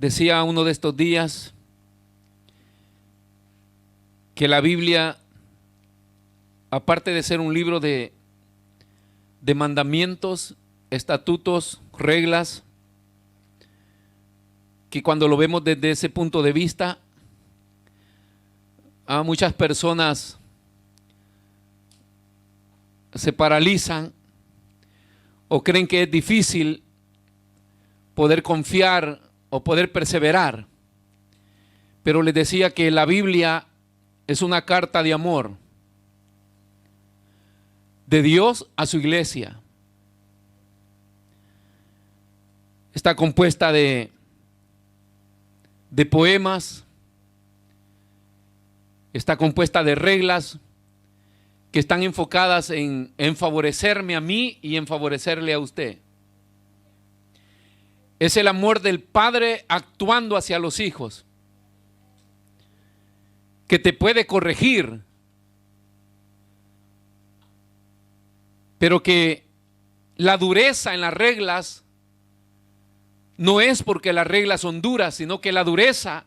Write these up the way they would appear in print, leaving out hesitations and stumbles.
Decía uno de estos días que la Biblia, aparte de ser un libro de mandamientos, estatutos, reglas, que cuando lo vemos desde ese punto de vista, a muchas personas se paralizan o creen que es difícil poder confiar o poder perseverar. Pero les decía que la Biblia es una carta de amor de Dios a su iglesia. Está compuesta de poemas, está compuesta de reglas que están enfocadas en favorecerme a mí y en favorecerle a usted. Es el amor del Padre actuando hacia los hijos, que te puede corregir, pero que la dureza en las reglas no es porque las reglas son duras, sino que la dureza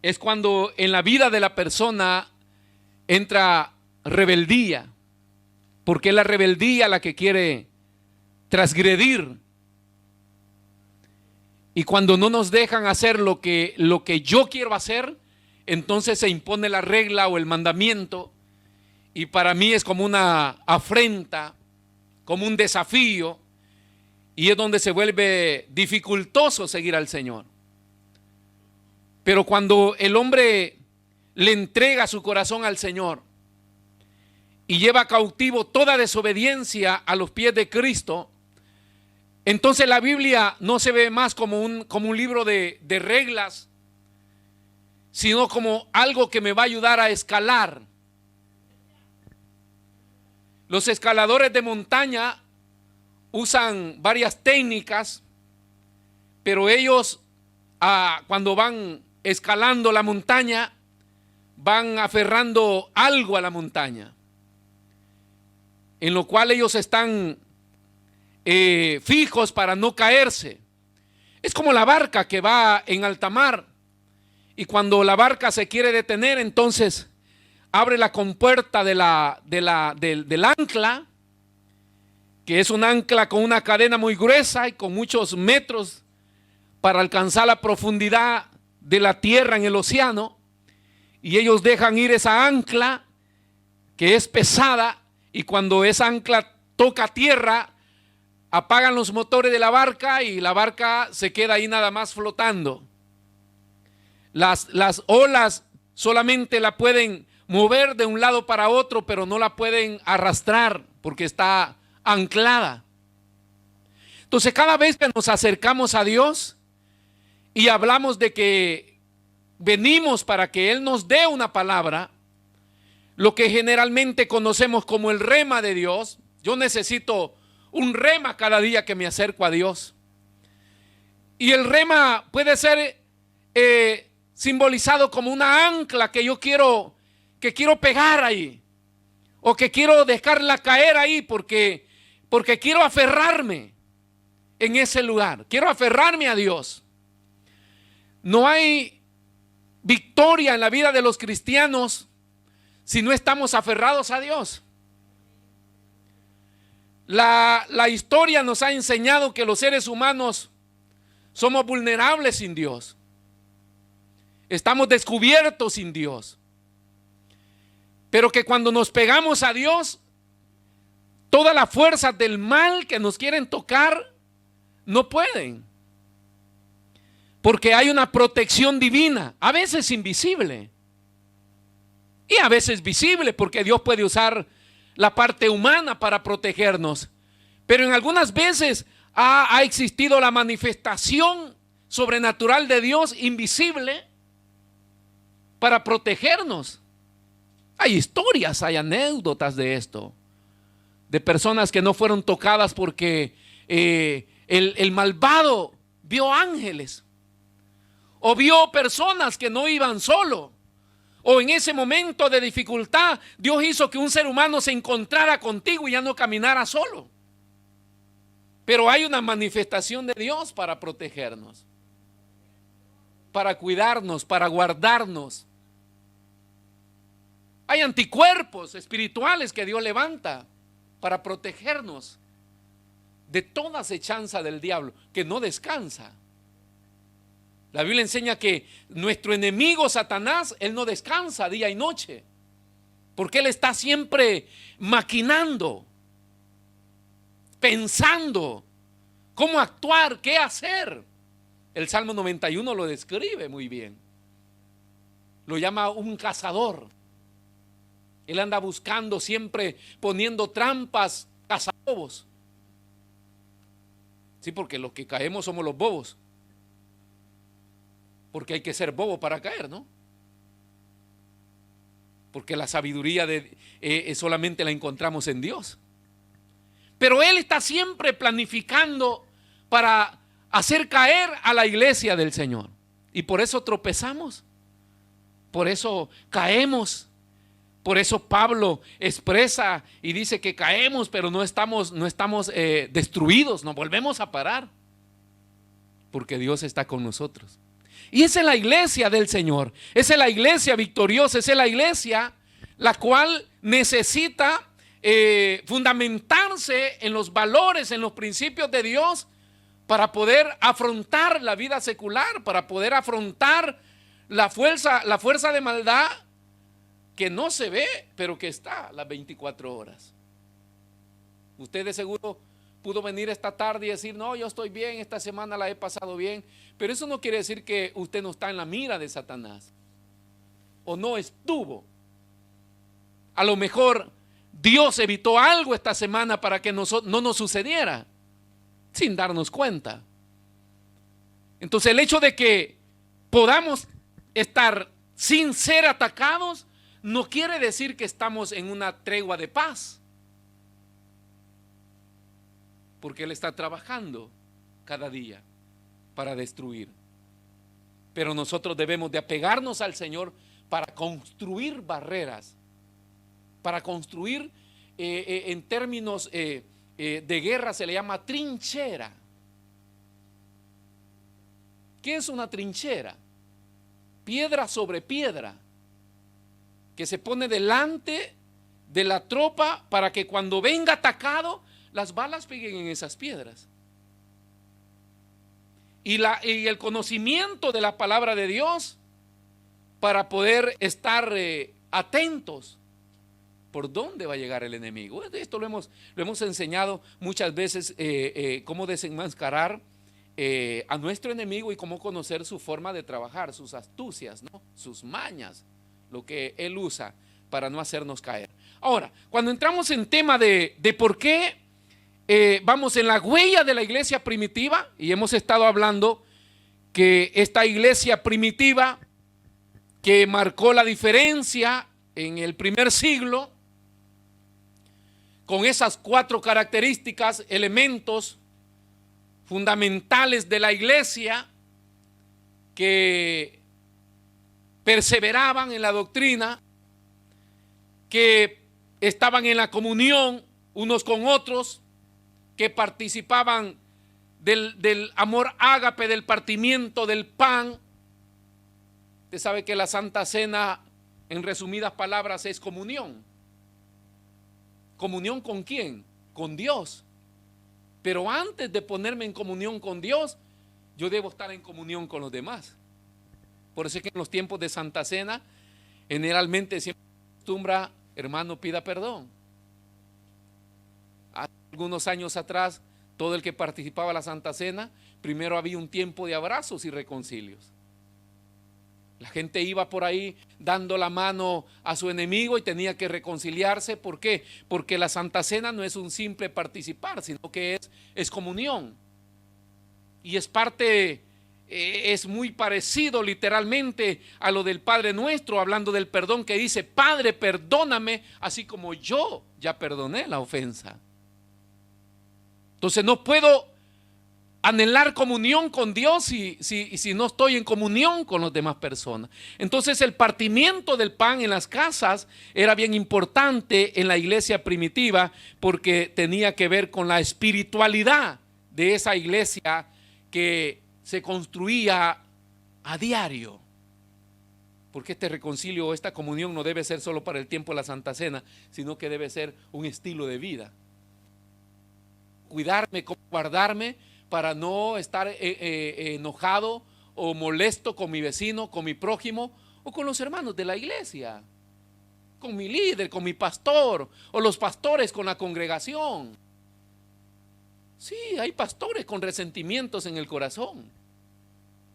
es cuando en la vida de la persona entra rebeldía, porque es la rebeldía la que quiere transgredir. Y cuando no nos dejan hacer lo que yo quiero hacer, entonces se impone la regla o el mandamiento, y para mí es como una afrenta, como un desafío, y es donde se vuelve dificultoso seguir al Señor. Pero cuando el hombre le entrega su corazón al Señor y lleva cautivo toda desobediencia a los pies de Cristo, entonces la Biblia no se ve más como un libro de reglas, sino como algo que me va a ayudar a escalar. Los escaladores de montaña usan varias técnicas, pero ellos cuando van escalando la montaña, van aferrando algo a la montaña, en lo cual ellos están fijos para no caerse. Es como la barca que va en alta mar, y cuando la barca se quiere detener, entonces abre la compuerta del ancla, que es un ancla con una cadena muy gruesa y con muchos metros para alcanzar la profundidad de la tierra en el océano, y ellos dejan ir esa ancla que es pesada, y cuando esa ancla toca tierra, apagan los motores de la barca y la barca se queda ahí nada más flotando. Las olas solamente la pueden mover de un lado para otro, pero no la pueden arrastrar porque está anclada. Entonces, cada vez que nos acercamos a Dios y hablamos de que venimos para que Él nos dé una palabra, lo que generalmente conocemos como el rema de Dios, yo necesito un rema cada día que me acerco a Dios. Y el rema puede ser simbolizado como una ancla que yo quiero pegar ahí, o que quiero dejarla caer ahí porque quiero aferrarme en ese lugar, quiero aferrarme a Dios. No hay victoria en la vida de los cristianos si no estamos aferrados a Dios. La historia nos ha enseñado que los seres humanos somos vulnerables sin Dios. Estamos descubiertos sin Dios. Pero que cuando nos pegamos a Dios, todas las fuerzas del mal que nos quieren tocar no pueden. Porque hay una protección divina, a veces invisible y a veces visible, porque Dios puede usar la parte humana para protegernos. Pero en algunas veces ha existido la manifestación sobrenatural de Dios invisible para protegernos. Hay historias, hay anécdotas de esto, de personas que no fueron tocadas porque el malvado vio ángeles, o vio personas que no iban solo, o en ese momento de dificultad Dios hizo que un ser humano se encontrara contigo y ya no caminara solo. Pero hay una manifestación de Dios para protegernos. para cuidarnos, para guardarnos. Hay anticuerpos espirituales que Dios levanta para protegernos de toda acechanza del diablo, que no descansa. La Biblia enseña que nuestro enemigo Satanás, él no descansa día y noche, porque él está siempre maquinando, pensando cómo actuar, qué hacer. El Salmo 91 lo describe muy bien. Lo llama un cazador. Él anda buscando, siempre poniendo trampas, cazabobos. Sí, porque los que caemos somos los bobos. Porque hay que ser bobo para caer, ¿no? Porque la sabiduría solamente la encontramos en Dios. Pero Él está siempre planificando para hacer caer a la iglesia del Señor. Y por eso tropezamos. Por eso caemos. Por eso Pablo expresa y dice que caemos, pero no estamos destruidos, nos volvemos a parar. Porque Dios está con nosotros. Y esa es la iglesia del Señor. Esa es la iglesia victoriosa. Esa es la iglesia la cual necesita fundamentarse en los valores, en los principios de Dios para poder afrontar la vida secular, para poder afrontar la fuerza de maldad que no se ve, pero que está las 24 horas. Usted de seguro pudo venir esta tarde y decir, no, yo estoy bien, esta semana la he pasado bien, pero eso no quiere decir que usted no está en la mira de Satanás, o no estuvo. A lo mejor Dios evitó algo esta semana para que no nos sucediera, sin darnos cuenta. Entonces el hecho de que podamos estar sin ser atacados, no quiere decir que estamos en una tregua de paz. Porque Él está trabajando cada día para destruir. Pero nosotros debemos de apegarnos al Señor para construir barreras, para construir en términos de guerra se le llama trinchera. ¿Qué es una trinchera? Piedra sobre piedra, que se pone delante de la tropa para que cuando venga atacado, las balas peguen en esas piedras. Y el conocimiento de la palabra de Dios para poder estar atentos por dónde va a llegar el enemigo. Esto lo hemos enseñado muchas veces, cómo desenmascarar a nuestro enemigo y cómo conocer su forma de trabajar, sus astucias, ¿no? Sus mañas, lo que él usa para no hacernos caer. Ahora, cuando entramos en tema de por qué vamos en la huella de la iglesia primitiva, y hemos estado hablando que esta iglesia primitiva que marcó la diferencia en el primer siglo, con esas 4 características, elementos fundamentales de la iglesia que perseveraban en la doctrina, que estaban en la comunión unos con otros, que participaban del amor ágape, del partimiento del pan. Usted sabe que la Santa Cena, en resumidas palabras, es comunión. ¿Comunión con quién? Con Dios. Pero antes de ponerme en comunión con Dios, yo debo estar en comunión con los demás. Por eso es que en los tiempos de Santa Cena, generalmente siempre se acostumbra, hermano, pida perdón. Hace algunos años atrás, todo el que participaba en la Santa Cena, primero había un tiempo de abrazos y reconcilios. La gente iba por ahí dando la mano a su enemigo y tenía que reconciliarse. ¿Por qué? Porque la Santa Cena no es un simple participar, sino que es comunión. Y es parte, es muy parecido literalmente a lo del Padre Nuestro, hablando del perdón, que dice, Padre, perdóname, así como yo ya perdoné la ofensa. Entonces no puedo anhelar comunión con Dios si no estoy en comunión con las demás personas. Entonces el partimiento del pan en las casas era bien importante en la iglesia primitiva, porque tenía que ver con la espiritualidad de esa iglesia que se construía a diario. Porque este reconcilio, esta comunión no debe ser solo para el tiempo de la Santa Cena, sino que debe ser un estilo de vida. Cuidarme, guardarme para no estar enojado o molesto con mi vecino, con mi prójimo o con los hermanos de la iglesia, con mi líder, con mi pastor o los pastores con la congregación. Sí, hay pastores con resentimientos en el corazón,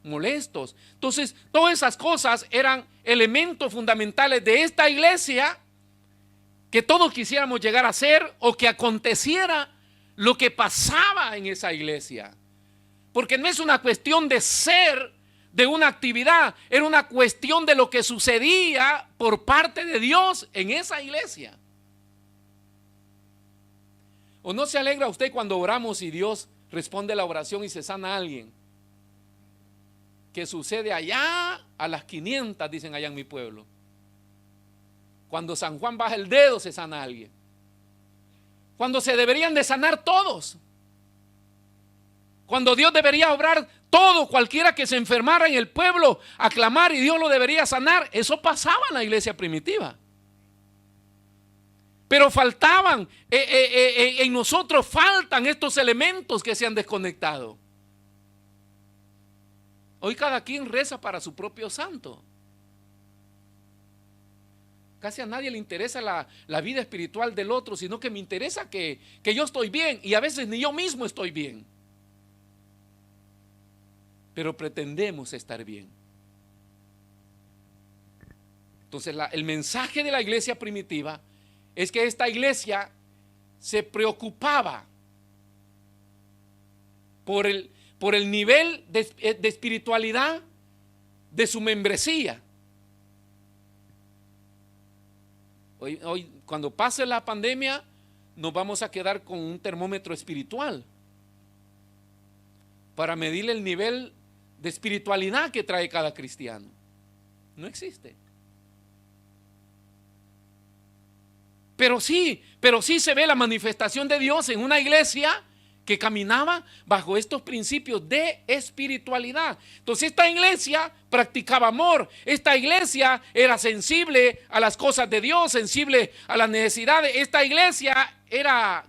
molestos. Entonces, todas esas cosas eran elementos fundamentales de esta iglesia que todos quisiéramos llegar a ser, o que aconteciera lo que pasaba en esa iglesia. Porque no es una cuestión de ser de una actividad, era una cuestión de lo que sucedía por parte de Dios en esa iglesia. ¿O no se alegra usted cuando oramos y Dios responde la oración y se sana a alguien? Que sucede allá a las 500, dicen allá en mi pueblo. Cuando San Juan baja el dedo se sana a alguien. Cuando se deberían de sanar todos. Cuando Dios debería obrar todo, cualquiera que se enfermara en el pueblo, aclamar y Dios lo debería sanar. Eso pasaba en la iglesia primitiva. Pero faltaban, en nosotros faltan estos elementos que se han desconectado. Hoy cada quien reza para su propio santo. Casi a nadie le interesa la vida espiritual del otro, sino que me interesa que yo estoy bien, y a veces ni yo mismo estoy bien. Pero pretendemos estar bien. Entonces el mensaje de la iglesia primitiva es que esta iglesia se preocupaba por el nivel de espiritualidad de su membresía. Hoy, cuando pase la pandemia, nos vamos a quedar con un termómetro espiritual para medir el nivel de espiritualidad que trae cada cristiano. No existe. Pero sí se ve la manifestación de Dios en una iglesia que caminaba bajo estos principios de espiritualidad. Entonces esta iglesia practicaba amor, esta iglesia era sensible a las cosas de Dios, sensible a las necesidades. Esta iglesia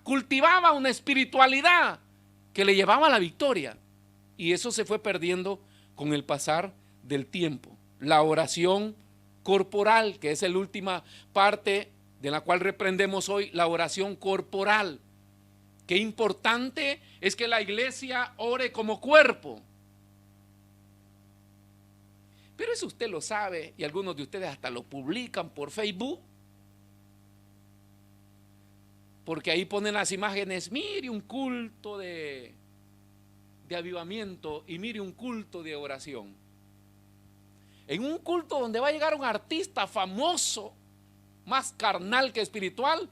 cultivaba una espiritualidad que le llevaba a la victoria, y eso se fue perdiendo con el pasar del tiempo. La oración corporal, que es la última parte de la cual reprendemos hoy, la oración corporal. Qué importante es que la iglesia ore como cuerpo. Pero eso usted lo sabe, y algunos de ustedes hasta lo publican por Facebook, porque ahí ponen las imágenes: mire un culto de avivamiento y mire un culto de oración. En un culto donde va a llegar un artista famoso, más carnal que espiritual,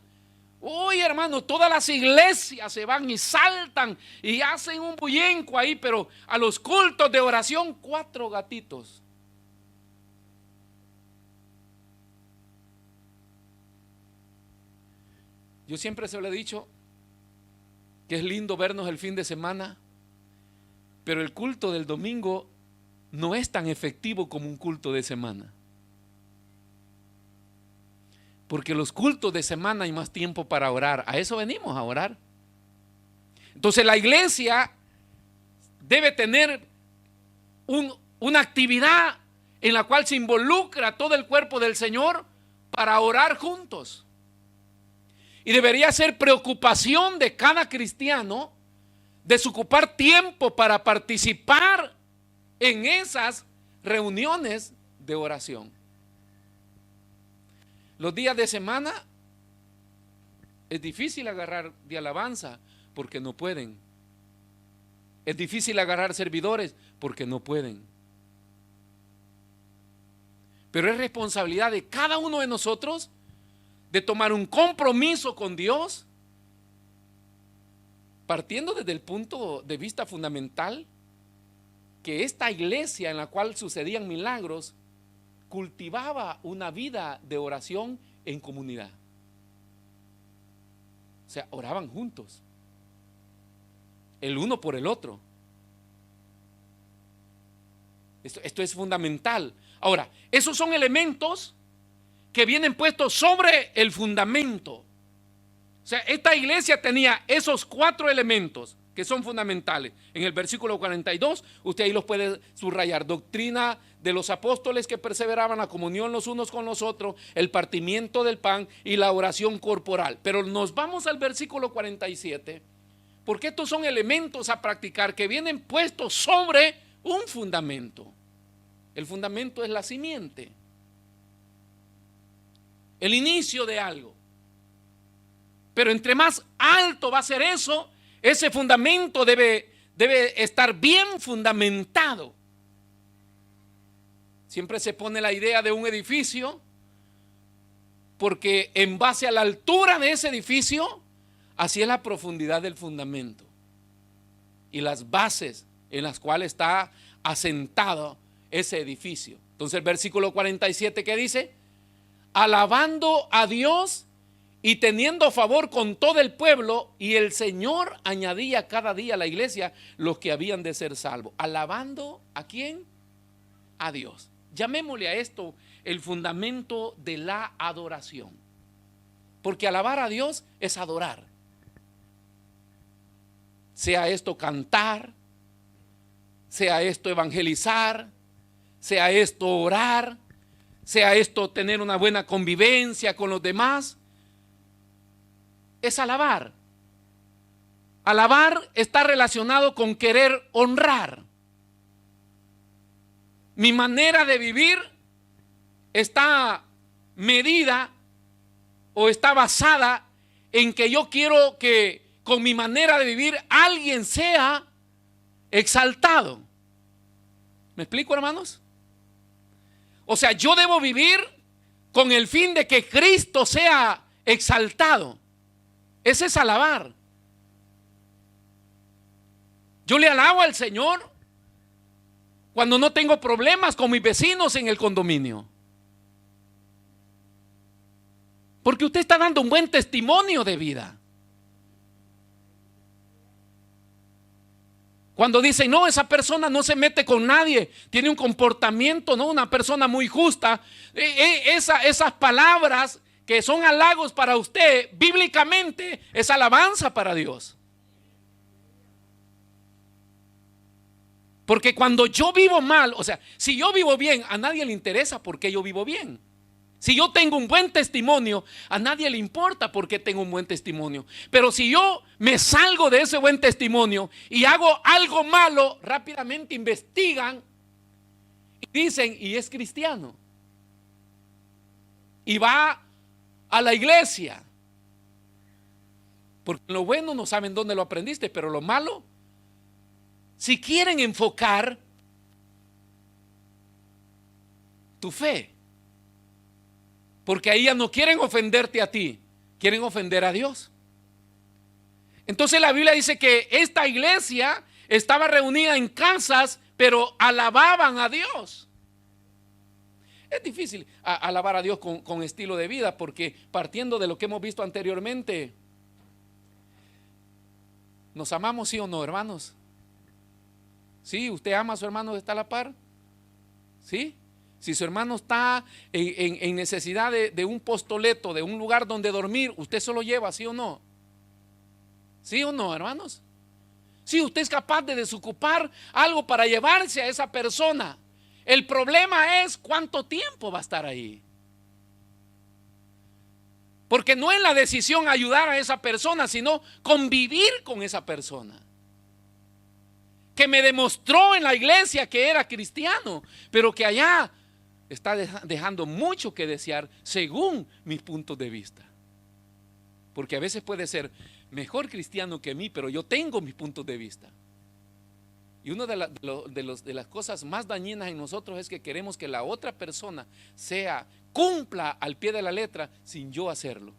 uy, hermano, todas las iglesias se van y saltan y hacen un bullenco ahí. Pero a los cultos de oración, 4 gatitos. Yo siempre se lo he dicho que es lindo vernos el fin de semana, pero el culto del domingo no es tan efectivo como un culto de semana. Porque los cultos de semana hay más tiempo para orar. A eso venimos, a orar. Entonces la iglesia debe tener una actividad en la cual se involucra todo el cuerpo del Señor para orar juntos. Y debería ser preocupación de cada cristiano desocupar tiempo para participar en esas reuniones de oración. Los días de semana es difícil agarrar de alabanza porque no pueden. Es difícil agarrar servidores porque no pueden. Pero es responsabilidad de cada uno de nosotros de tomar un compromiso con Dios, partiendo desde el punto de vista fundamental que esta iglesia en la cual sucedían milagros cultivaba una vida de oración en comunidad. O sea, oraban juntos, el uno por el otro. Esto es fundamental. Ahora, esos son elementos que vienen puestos sobre el fundamento. O sea, esta iglesia tenía esos 4 elementos que son fundamentales. En el versículo 42, usted ahí los puede subrayar: doctrina de los apóstoles que perseveraban, la comunión los unos con los otros, el partimiento del pan y la oración corporal. Pero nos vamos al versículo 47, porque estos son elementos a practicar que vienen puestos sobre un fundamento. El fundamento es la simiente, el inicio de algo. Pero entre más alto va a ser eso, ese fundamento debe estar bien fundamentado. Siempre se pone la idea de un edificio, porque en base a la altura de ese edificio, así es la profundidad del fundamento y las bases en las cuales está asentado ese edificio. Entonces el versículo 47, ¿qué dice? Alabando a Dios y teniendo favor con todo el pueblo, y el Señor añadía cada día a la iglesia los que habían de ser salvos. ¿Alabando a quién? A Dios. Llamémosle a esto el fundamento de la adoración, porque alabar a Dios es adorar. Sea esto cantar, sea esto evangelizar, sea esto orar, sea esto tener una buena convivencia con los demás. Es alabar. Alabar está relacionado con querer honrar. Mi manera de vivir está medida o está basada en que yo quiero que con mi manera de vivir alguien sea exaltado. ¿Me explico, hermanos? O sea, yo debo vivir con el fin de que Cristo sea exaltado. Ese es alabar. Yo le alabo al Señor cuando no tengo problemas con mis vecinos en el condominio, porque usted está dando un buen testimonio de vida. Cuando dicen, no, esa persona no se mete con nadie, tiene un comportamiento, no, una persona muy justa, esas palabras que son halagos para usted, bíblicamente es alabanza para Dios. Porque cuando yo vivo mal, o sea, si yo vivo bien, a nadie le interesa por qué yo vivo bien. Si yo tengo un buen testimonio, a nadie le importa por qué tengo un buen testimonio. Pero si yo me salgo de ese buen testimonio y hago algo malo, rápidamente investigan y dicen, y es cristiano, y va a la iglesia. Porque lo bueno no saben dónde lo aprendiste, pero lo malo, si quieren enfocar tu fe, porque ahí ya no quieren ofenderte a ti, quieren ofender a Dios. Entonces la Biblia dice que esta iglesia estaba reunida en casas, pero alababan a Dios. Es difícil alabar a Dios con estilo de vida, porque partiendo de lo que hemos visto anteriormente, ¿nos amamos sí o no, hermanos? ¿Sí? ¿Usted ama a su hermano que está a la par? ¿Sí? Si su hermano está en necesidad de un postoleto, de un lugar donde dormir, ¿usted se lo lleva, sí o no? ¿Sí o no, hermanos? Sí, usted es capaz de desocupar algo para llevarse a esa persona. El problema es cuánto tiempo va a estar ahí. Porque no es la decisión ayudar a esa persona, sino convivir con esa persona, que me demostró en la iglesia que era cristiano, pero que allá está dejando mucho que desear según mis puntos de vista. Porque a veces puede ser mejor cristiano que mí, pero yo tengo mis puntos de vista. Y una de las cosas más dañinas en nosotros es que queremos que la otra persona cumpla al pie de la letra sin yo hacerlo.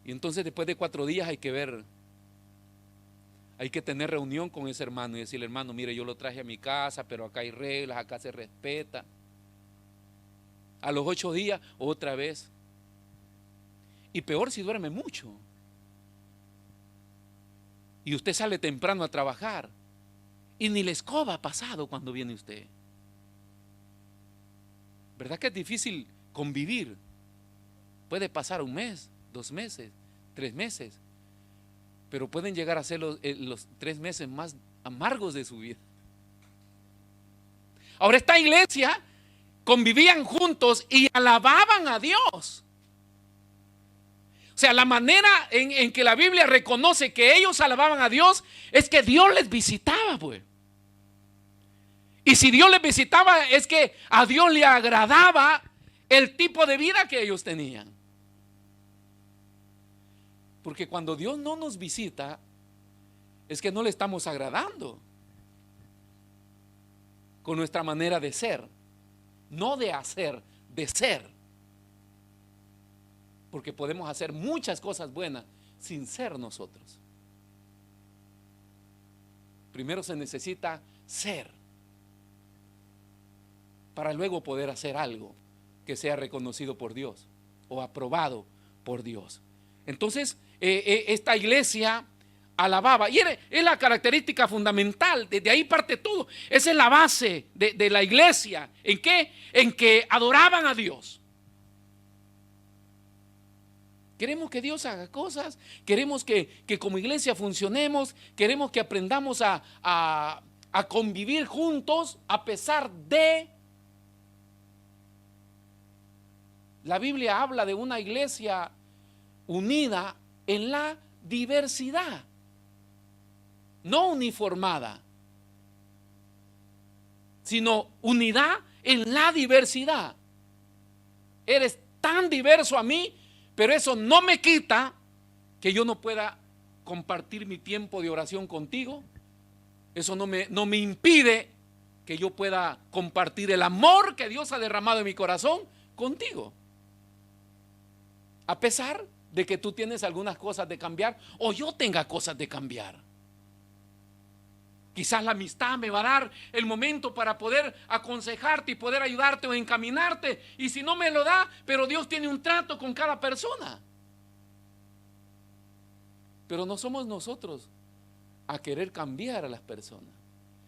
Y entonces después de 4 días hay que tener reunión con ese hermano y decirle, hermano, mire, yo lo traje a mi casa, pero acá hay reglas, acá se respeta. A los 8 días, otra vez. Y peor si duerme mucho. Y usted sale temprano a trabajar. y ni la escoba ha pasado cuando viene usted. ¿Verdad que es difícil convivir? Puede pasar un mes, 2 meses, 3 meses, pero pueden llegar a ser los 3 meses más amargos de su vida. Ahora, esta iglesia convivían juntos y alababan a Dios. O sea, la manera en que la Biblia reconoce que ellos alababan a Dios es que Dios les visitaba, pues. Y si Dios les visitaba, es que a Dios le agradaba el tipo de vida que ellos tenían. Porque cuando Dios no nos visita, es que no le estamos agradando con nuestra manera de ser. No de hacer, de ser. Porque podemos hacer muchas cosas buenas sin ser nosotros. Primero se necesita ser, para luego poder hacer algo que sea reconocido por Dios o aprobado por Dios. Entonces, esta iglesia alababa, y es la característica fundamental, desde ahí parte todo. Esa es la base de la iglesia. ¿En qué? En que adoraban a Dios. Queremos que Dios haga cosas, queremos que como iglesia funcionemos, queremos que aprendamos a convivir juntos a pesar de. La Biblia habla de una iglesia unida en la diversidad, no uniformada, sino unidad en la diversidad. Eres tan diverso a mí, pero eso no me quita que yo no pueda compartir mi tiempo de oración contigo. Eso no me impide que yo pueda compartir el amor que Dios ha derramado en mi corazón contigo. A pesar de que tú tienes algunas cosas de cambiar o yo tenga cosas de cambiar. Quizás la amistad me va a dar el momento para poder aconsejarte y poder ayudarte o encaminarte. Y si no me lo da, pero Dios tiene un trato con cada persona. Pero no somos nosotros a querer cambiar a las personas.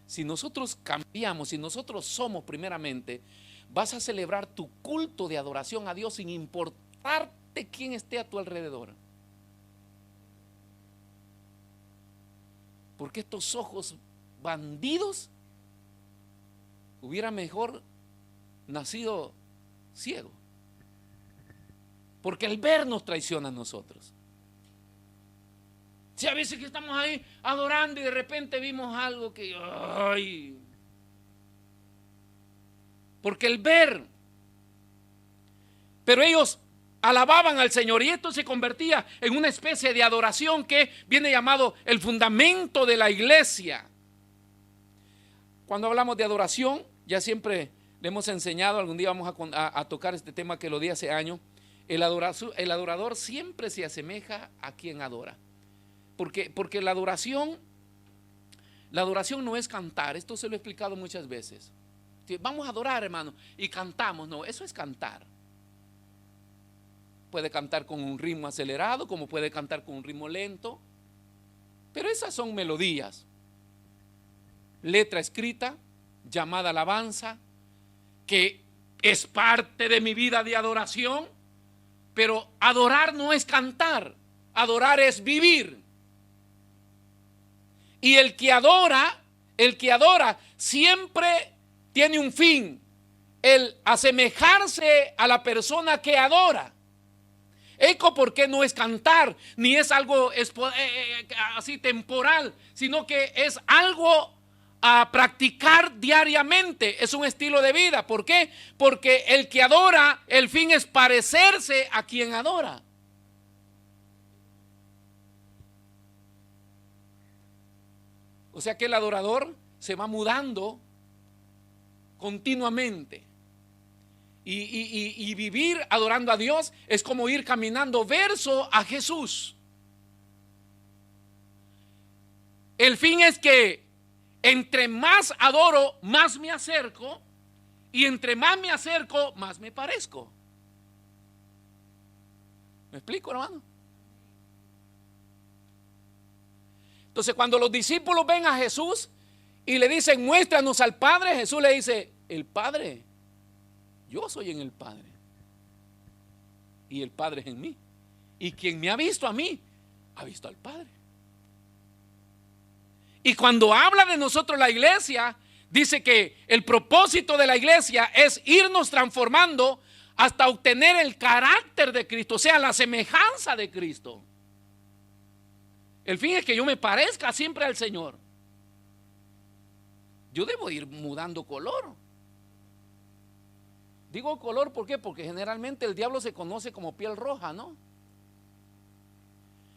Si nosotros cambiamos, si nosotros somos primeramente, vas a celebrar tu culto de adoración a Dios sin importarte quién esté a tu alrededor. Porque estos ojos bandidos hubiera mejor nacido ciego. Porque el ver nos traiciona a nosotros. Si a veces que estamos ahí adorando y de repente vimos algo que ay, porque el ver. Pero ellos alababan al Señor y esto se convertía en una especie de adoración que viene llamado el fundamento de la iglesia. Cuando hablamos de adoración, ya siempre le hemos enseñado, algún día vamos a tocar este tema que lo di hace años. El adorador siempre se asemeja a quien adora. Porque la adoración no es cantar. Esto se lo he explicado muchas veces. Vamos a adorar, hermano, y cantamos. No, eso es cantar. Puede cantar con un ritmo acelerado, como puede cantar con un ritmo lento. Pero esas son melodías. Letra escrita, llamada alabanza, que es parte de mi vida de adoración. Pero adorar no es cantar, adorar es vivir. Y el que adora siempre tiene un fin, el asemejarse a la persona que adora. Eco, porque no es cantar, ni es algo así temporal, sino que es algo a practicar diariamente, es un estilo de vida. ¿Por qué? Porque el que adora, el fin es parecerse a quien adora. O sea que el adorador se va mudando continuamente. Y vivir adorando a Dios es como ir caminando verso a Jesús. El fin es que entre más adoro, más me acerco, y entre más me acerco, más me parezco. ¿Me explico, hermano? Entonces, cuando los discípulos ven a Jesús y le dicen, muéstranos al Padre, Jesús le dice, el Padre, yo soy en el Padre y el Padre es en mí. Y quien me ha visto a mí, ha visto al Padre. Y cuando habla de nosotros la iglesia, dice que el propósito de la iglesia es irnos transformando hasta obtener el carácter de Cristo, o sea, la semejanza de Cristo. El fin es que yo me parezca siempre al Señor. Yo debo ir mudando color. Digo color, ¿por qué? Porque generalmente el diablo se conoce como piel roja, ¿no?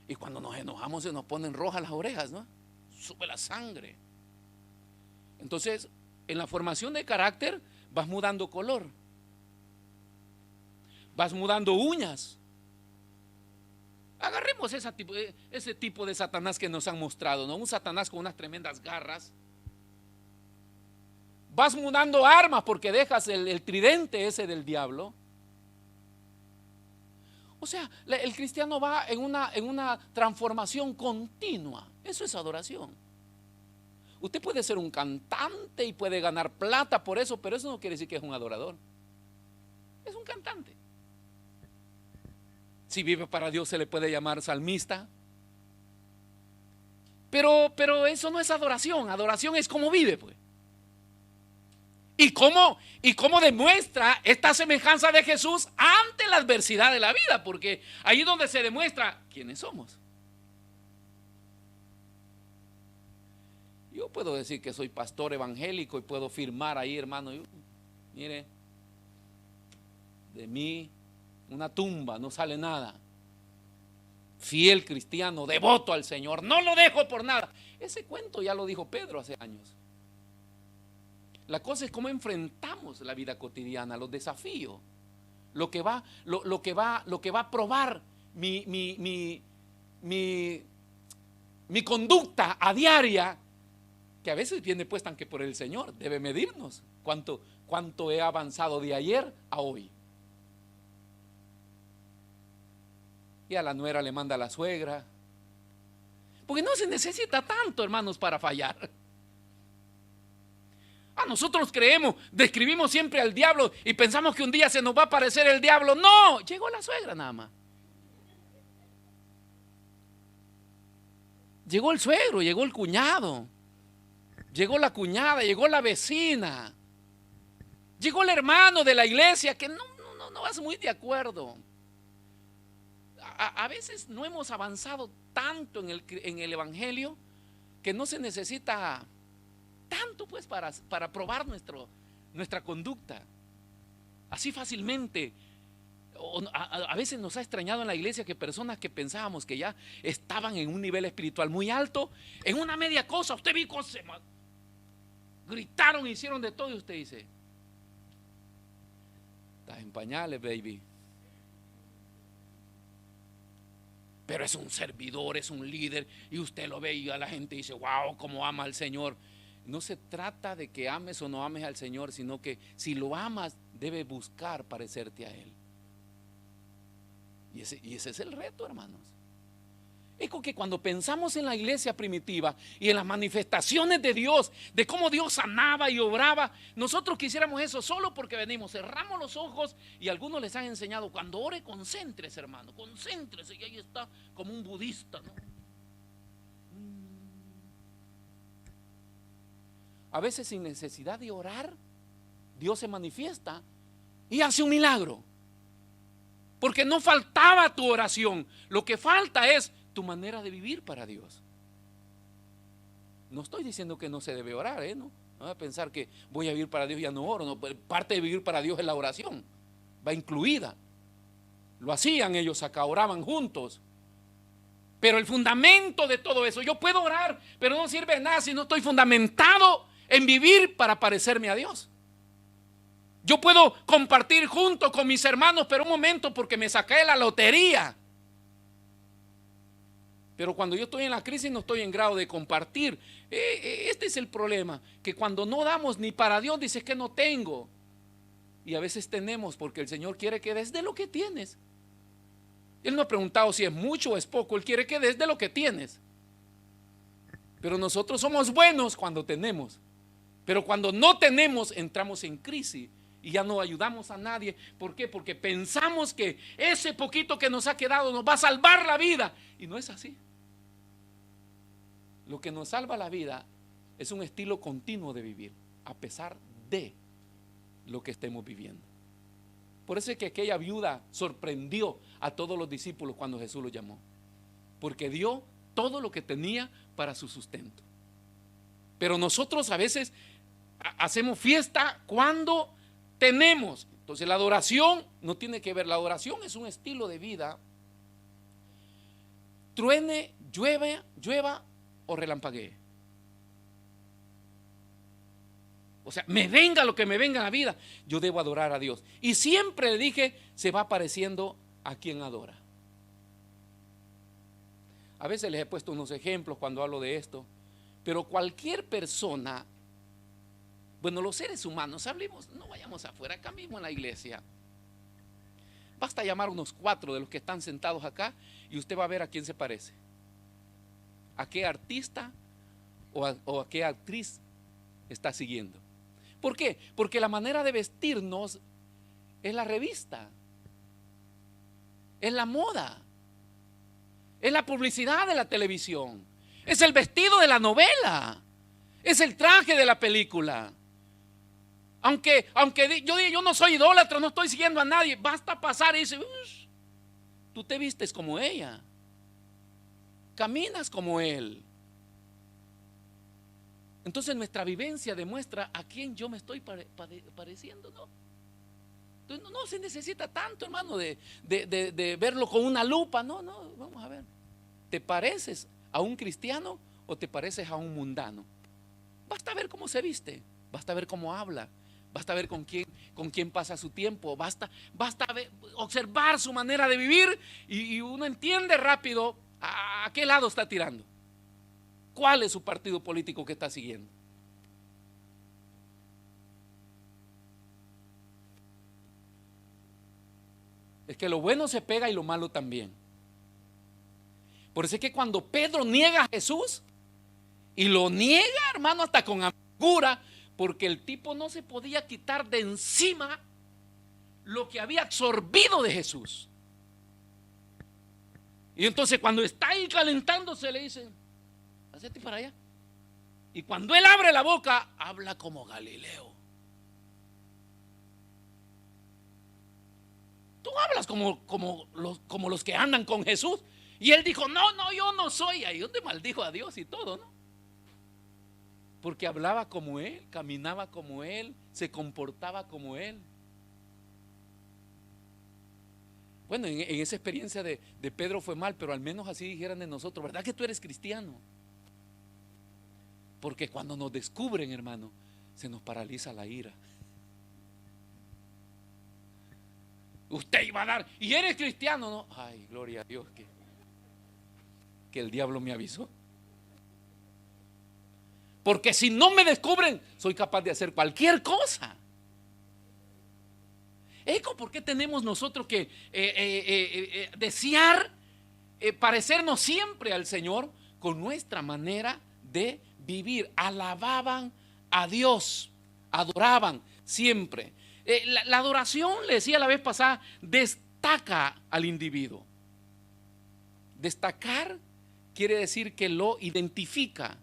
Y cuando nos enojamos se nos ponen rojas las orejas, ¿no? Sube la sangre. Entonces, en la formación de carácter vas mudando color. Vas mudando uñas. Agarremos ese tipo de Satanás que nos han mostrado, ¿no? Un Satanás con unas tremendas garras. Vas mudando armas porque dejas el tridente ese del diablo. O sea, el cristiano va en una transformación continua. Eso es adoración. Usted puede ser un cantante y puede ganar plata por eso, pero eso no quiere decir que es un adorador. Es un cantante. Si vive para Dios se le puede llamar salmista. Pero eso no es adoración. Adoración es cómo vive, pues. Y cómo demuestra esta semejanza de Jesús ante la adversidad de la vida, porque ahí es donde se demuestra quiénes somos. Yo puedo decir que soy pastor evangélico y puedo firmar ahí, hermano, mire, de mí una tumba, no sale nada. Fiel cristiano, devoto al Señor, no lo dejo por nada. Ese cuento ya lo dijo Pedro hace años. La cosa es cómo enfrentamos la vida cotidiana, los desafíos, lo que va a probar mi conducta a diaria, que a veces viene puesta aunque por el Señor. Debe medirnos cuánto he avanzado de ayer a hoy. Y a la nuera le manda a la suegra, porque no se necesita tanto, hermanos, para fallar. Nosotros creemos, describimos siempre al diablo y pensamos que un día se nos va a aparecer el diablo. No, llegó la suegra nada más. Llegó el suegro, llegó el cuñado, llegó la cuñada, llegó la vecina, llegó el hermano de la iglesia que no vas muy de acuerdo. A veces no hemos avanzado tanto en el evangelio que no se necesita tanto pues para probar nuestra conducta así fácilmente. A veces nos ha extrañado en la iglesia que personas que pensábamos que ya estaban en un nivel espiritual muy alto, en una media cosa, usted vio cosas, gritaron, hicieron de todo y usted dice, estás en pañales, baby. Pero es un servidor, es un líder, y usted lo ve y a la gente dice, wow, cómo ama al Señor. No se trata de que ames o no ames al Señor, sino que si lo amas, debes buscar parecerte a Él. Y ese es el reto, hermanos. Es que cuando pensamos en la iglesia primitiva y en las manifestaciones de Dios, de cómo Dios sanaba y obraba, nosotros quisiéramos eso solo porque venimos, cerramos los ojos y algunos les han enseñado, cuando ore, concéntrese, hermano, concéntrese, y ahí está como un budista, ¿no? A veces sin necesidad de orar, Dios se manifiesta y hace un milagro. Porque no faltaba tu oración, lo que falta es tu manera de vivir para Dios. No estoy diciendo que no se debe orar, ¿no? No voy a pensar que voy a vivir para Dios y ya no oro. No, parte de vivir para Dios es la oración, va incluida. Lo hacían ellos acá, oraban juntos. Pero el fundamento de todo eso, yo puedo orar, pero no sirve de nada si no estoy fundamentado en vivir para parecerme a Dios. Yo puedo compartir junto con mis hermanos, pero un momento porque me saqué la lotería. Pero cuando yo estoy en la crisis no estoy en grado de compartir. Este es el problema, que cuando no damos ni para Dios dices que no tengo. Y a veces tenemos porque el Señor quiere que des de lo que tienes. Él no ha preguntado si es mucho o es poco, Él quiere que des de lo que tienes. Pero nosotros somos buenos cuando tenemos. Pero cuando no tenemos, entramos en crisis y ya no ayudamos a nadie. ¿Por qué? Porque pensamos que ese poquito que nos ha quedado nos va a salvar la vida. Y no es así. Lo que nos salva la vida es un estilo continuo de vivir, a pesar de lo que estemos viviendo. Por eso es que aquella viuda sorprendió a todos los discípulos cuando Jesús los llamó, porque dio todo lo que tenía para su sustento. Pero nosotros a veces hacemos fiesta cuando tenemos. Entonces la adoración no tiene que ver, la adoración es un estilo de vida. Truene, llueva o relampaguee. O sea, me venga lo que me venga en la vida, yo debo adorar a Dios. Y siempre le dije, se va pareciendo a quien adora. A veces les he puesto unos ejemplos cuando hablo de esto, pero cualquier persona, bueno, los seres humanos, hablemos, no vayamos afuera, acá mismo en la iglesia. Basta llamar unos 4 de los que están sentados acá y usted va a ver a quién se parece. ¿A qué artista o a qué actriz está siguiendo? ¿Por qué? Porque la manera de vestirnos es la revista, es la moda, es la publicidad de la televisión, es el vestido de la novela, es el traje de la película. Aunque yo no soy idólatra, no estoy siguiendo a nadie, basta pasar y dice, tú te vistes como ella, caminas como él. Entonces nuestra vivencia demuestra a quién yo me estoy pareciendo, ¿no? Entonces no se necesita tanto, hermano, de verlo con una lupa. No, vamos a ver. ¿Te pareces a un cristiano o te pareces a un mundano? Basta ver cómo se viste, basta ver cómo habla, basta ver con quién pasa su tiempo, basta observar su manera de vivir y uno entiende rápido a qué lado está tirando. ¿Cuál es su partido político que está siguiendo? Es que lo bueno se pega y lo malo también. Por eso es que cuando Pedro niega a Jesús, y lo niega, hermano, hasta con amargura, porque el tipo no se podía quitar de encima lo que había absorbido de Jesús. Y entonces cuando está ahí calentándose le dicen, hacete para allá. Y cuando él abre la boca, habla como Galileo. Tú hablas como los que andan con Jesús. Y él dijo, no, yo no soy. Ahí donde maldijo a Dios y todo, ¿no? Porque hablaba como él, caminaba como él, se comportaba como él. Bueno, en esa experiencia de Pedro fue mal, pero al menos así dijeran de nosotros, ¿verdad que tú eres cristiano? Porque cuando nos descubren, hermano, se nos paraliza la ira. Usted iba a dar, y eres cristiano, ¿no? Ay, gloria a Dios que el diablo me avisó. Porque si no me descubren, soy capaz de hacer cualquier cosa. ¿Por qué tenemos nosotros que desear parecernos siempre al Señor con nuestra manera de vivir? Alababan a Dios, adoraban siempre. La adoración, le decía la vez pasada, destaca al individuo. Destacar quiere decir que lo identifica.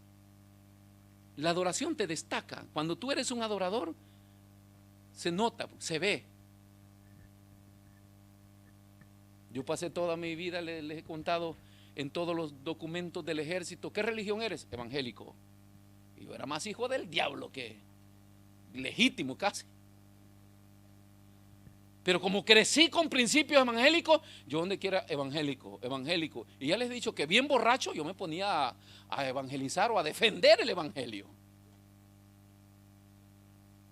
La adoración te destaca. Cuando tú eres un adorador, se nota, se ve. Yo pasé toda mi vida, les he contado en todos los documentos del ejército, ¿qué religión eres? Evangélico. Y yo era más hijo del diablo que legítimo casi. Pero como crecí con principios evangélicos, yo donde quiera evangélico. Y ya les he dicho que bien borracho yo me ponía a evangelizar o a defender el evangelio.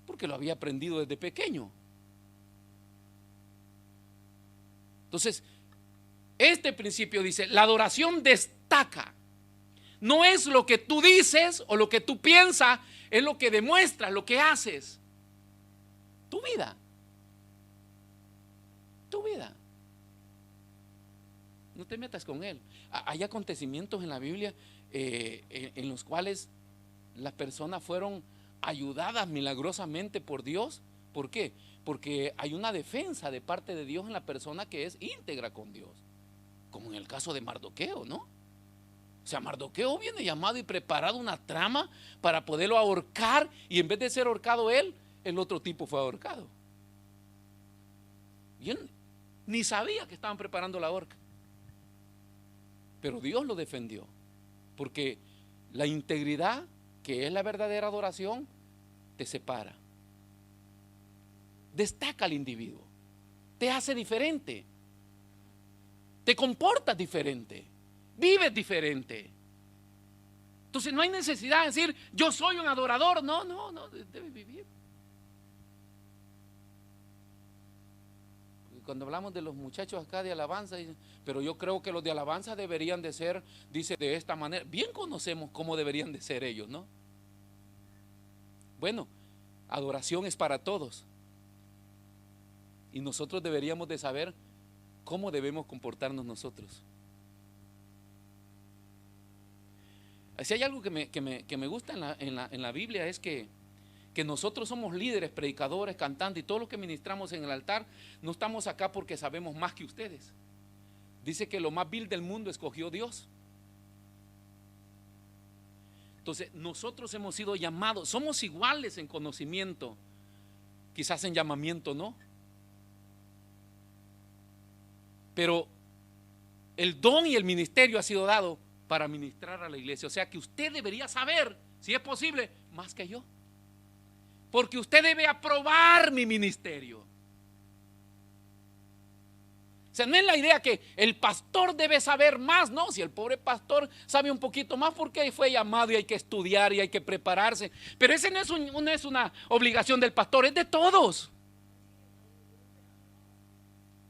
Porque lo había aprendido desde pequeño. Entonces, este principio dice, la adoración destaca. No es lo que tú dices o lo que tú piensas, es lo que demuestras, lo que haces. Tu vida. no te metas con él. Hay acontecimientos en la Biblia en los cuales las personas fueron ayudadas milagrosamente por Dios. ¿Por qué? Porque hay una defensa de parte de Dios en la persona que es íntegra con Dios, como en el caso de Mardoqueo, ¿no? O sea, Mardoqueo viene llamado y preparado una trama para poderlo ahorcar, y en vez de ser ahorcado él, el otro tipo fue ahorcado. Y él ni sabía que estaban preparando la horca, pero Dios lo defendió, porque la integridad, que es la verdadera adoración, te separa, destaca al individuo, te hace diferente, te comportas diferente, vives diferente. Entonces no hay necesidad de decir yo soy un adorador. No, debes vivir. Cuando hablamos de los muchachos acá de alabanza, pero yo creo que los de alabanza deberían de ser, dice, de esta manera. Bien conocemos cómo deberían de ser ellos, ¿no? Bueno, adoración es para todos, y nosotros deberíamos de saber cómo debemos comportarnos nosotros. Si hay algo que me gusta en la Biblia, es que nosotros somos líderes, predicadores, cantantes, y todo lo que ministramos en el altar, no estamos acá porque sabemos más que ustedes. Dice que lo más vil del mundo escogió Dios. Entonces nosotros hemos sido llamados, somos iguales en conocimiento, quizás en llamamiento no, pero el don y el ministerio ha sido dado para ministrar a la iglesia. O sea que usted debería saber, si es posible, más que yo, porque usted debe aprobar mi ministerio. O sea, no es la idea que el pastor debe saber más, no. Si el pobre pastor sabe un poquito más porque fue llamado y hay que estudiar y hay que prepararse, pero ese no es una obligación del pastor, es de todos.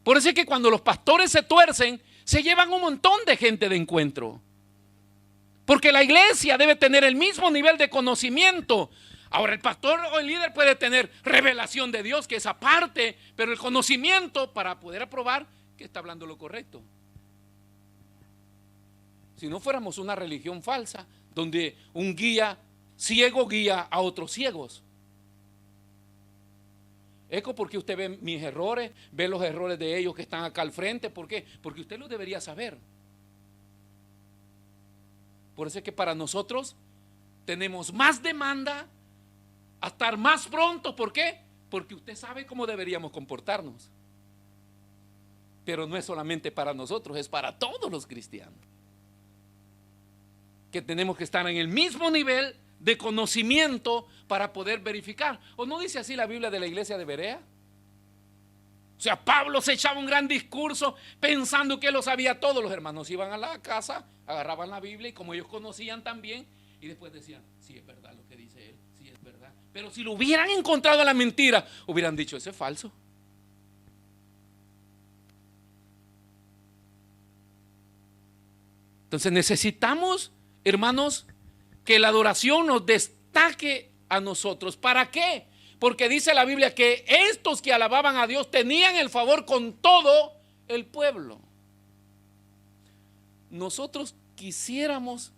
Por eso es que cuando los pastores se tuercen, se llevan un montón de gente de encuentro, porque la iglesia debe tener el mismo nivel de conocimiento. Ahora, el pastor o el líder puede tener revelación de Dios, que es aparte, pero el conocimiento para poder aprobar que está hablando lo correcto. Si no fuéramos una religión falsa, donde un guía ciego guía a otros ciegos. Eco, porque usted ve mis errores, ve los errores de ellos que están acá al frente. ¿Por qué? Porque usted lo debería saber. Por eso es que para nosotros tenemos más demanda a estar más pronto. ¿Por qué? Porque usted sabe cómo deberíamos comportarnos. Pero no es solamente para nosotros, es para todos los cristianos, que tenemos que estar en el mismo nivel de conocimiento para poder verificar. ¿O no dice así la Biblia de la iglesia de Berea? O sea, Pablo se echaba un gran discurso pensando que lo sabía todo. Los hermanos iban a la casa, agarraban la Biblia, y como ellos conocían también, y después decían, sí, es verdad lo que dice él, sí, es verdad. Pero si lo hubieran encontrado la mentira, hubieran dicho, eso es falso. Entonces necesitamos, hermanos, que la adoración nos destaque a nosotros. ¿Para qué? Porque dice la Biblia que estos que alababan a Dios tenían el favor con todo el pueblo. Nosotros quisiéramos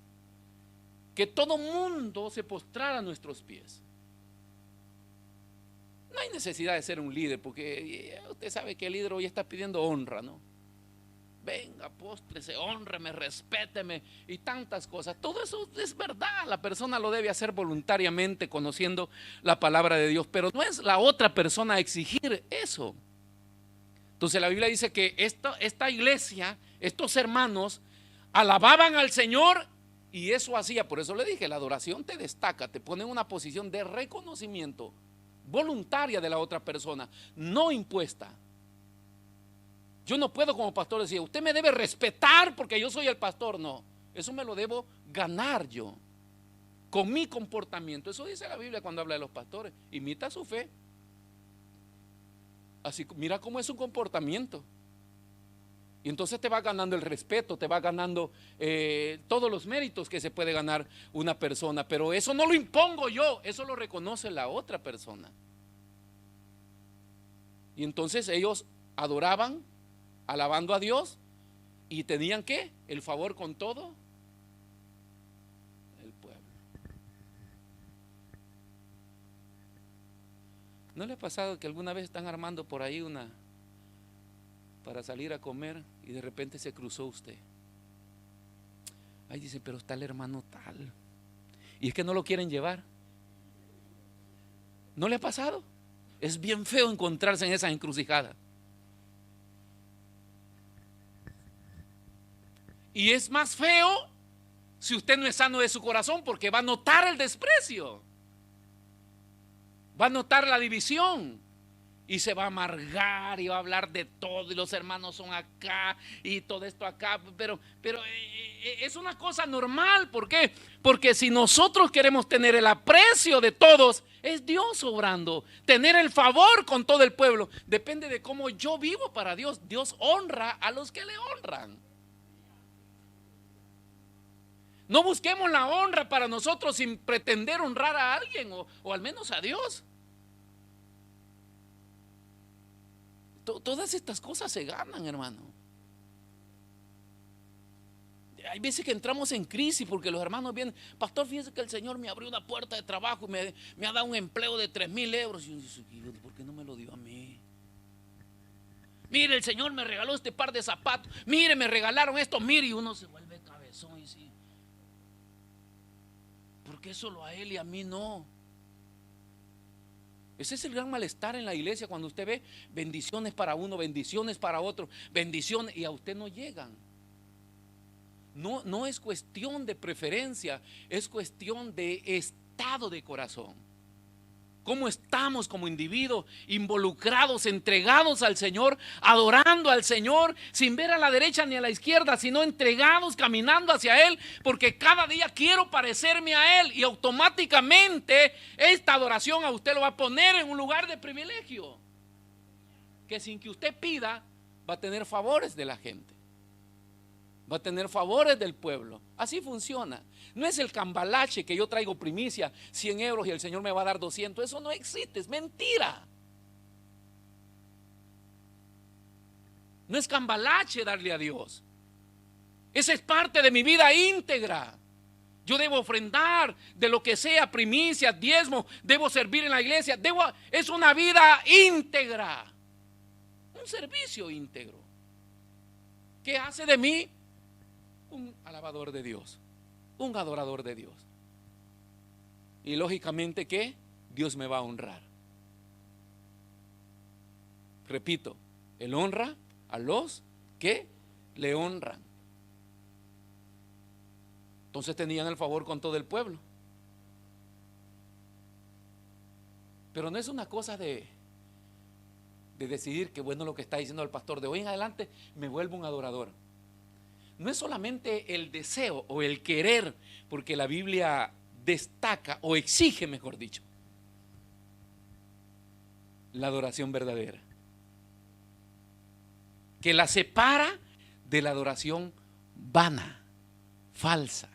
que todo mundo se postrara a nuestros pies. No hay necesidad de ser un líder, porque usted sabe que el líder hoy está pidiendo honra, ¿no? Venga, póstrese, honreme, respéteme y tantas cosas. Todo eso es verdad, la persona lo debe hacer voluntariamente, conociendo la palabra de Dios, pero no es la otra persona exigir eso. Entonces la Biblia dice que esta iglesia, estos hermanos alababan al Señor, y eso hacía, por eso le dije, la adoración te destaca, te pone en una posición de reconocimiento voluntaria de la otra persona, no impuesta. Yo no puedo como pastor decir, usted me debe respetar porque yo soy el pastor. No, eso me lo debo ganar yo, con mi comportamiento. Eso dice la Biblia cuando habla de los pastores. Imita su fe. Así, mira cómo es su comportamiento. Y entonces te va ganando el respeto, te va ganando todos los méritos que se puede ganar una persona. Pero eso no lo impongo yo, eso lo reconoce la otra persona. Y entonces ellos adoraban, alabando a Dios, Y tenían ¿qué? El favor con todo el pueblo. ¿No le ha pasado que alguna vez están armando por ahí para salir a comer y de repente se cruzó usted? Ay, dice, pero está el hermano tal. Y es que no lo quieren llevar. ¿No le ha pasado? Es bien feo encontrarse en esa encrucijada. Y es más feo si usted no es sano de su corazón, porque va a notar el desprecio, va a notar la división y se va a amargar y va a hablar de todo, y los hermanos son acá y todo esto acá, pero es una cosa normal. ¿Por qué? Porque si nosotros queremos tener el aprecio de todos, es Dios obrando. Tener el favor con todo el pueblo depende de cómo yo vivo para Dios. Dios honra a los que le honran. No busquemos la honra para nosotros sin pretender honrar a alguien o al menos a Dios. Todas estas cosas se ganan, hermano. Hay veces que entramos en crisis porque los hermanos vienen: pastor, fíjese que el Señor me abrió una puerta de trabajo y me ha dado un empleo de 3,000 euros. Y yo digo, ¿por qué no me lo dio a mí? Mire, el Señor me regaló este par de zapatos. Mire, me regalaron esto. Mire, y uno se vuelve cabezón y sí, ¿por qué solo a él y a mí no? Ese es el gran malestar en la iglesia, cuando usted ve bendiciones para uno, bendiciones para otro, bendiciones, y a usted no llegan. No es cuestión de preferencia, es cuestión de estado de corazón. ¿Cómo estamos como individuos involucrados, entregados al Señor, adorando al Señor, sin ver a la derecha ni a la izquierda, sino entregados, caminando hacia Él? Porque cada día quiero parecerme a Él, y automáticamente esta adoración a usted lo va a poner en un lugar de privilegio, que sin que usted pida va a tener favores de la gente, va a tener favores del pueblo. Así funciona. No es el cambalache que yo traigo primicia, 100 euros y el Señor me va a dar 200. Eso no existe, es mentira. No es cambalache darle a Dios. Esa es parte de mi vida íntegra. Yo debo ofrendar de lo que sea, primicia, diezmo, debo servir en la iglesia, es una vida íntegra, un servicio íntegro, que hace de mí un alabador de Dios, un adorador de Dios. Y lógicamente que Dios me va a honrar. Repito, Él honra a los que le honran. Entonces tenían el favor con todo el pueblo. Pero no es una cosa de decidir que bueno lo que está diciendo el pastor, de hoy en adelante me vuelvo un adorador. No es solamente el deseo o el querer, porque la Biblia destaca o exige, mejor dicho, la adoración verdadera, que la separa de la adoración vana, falsa.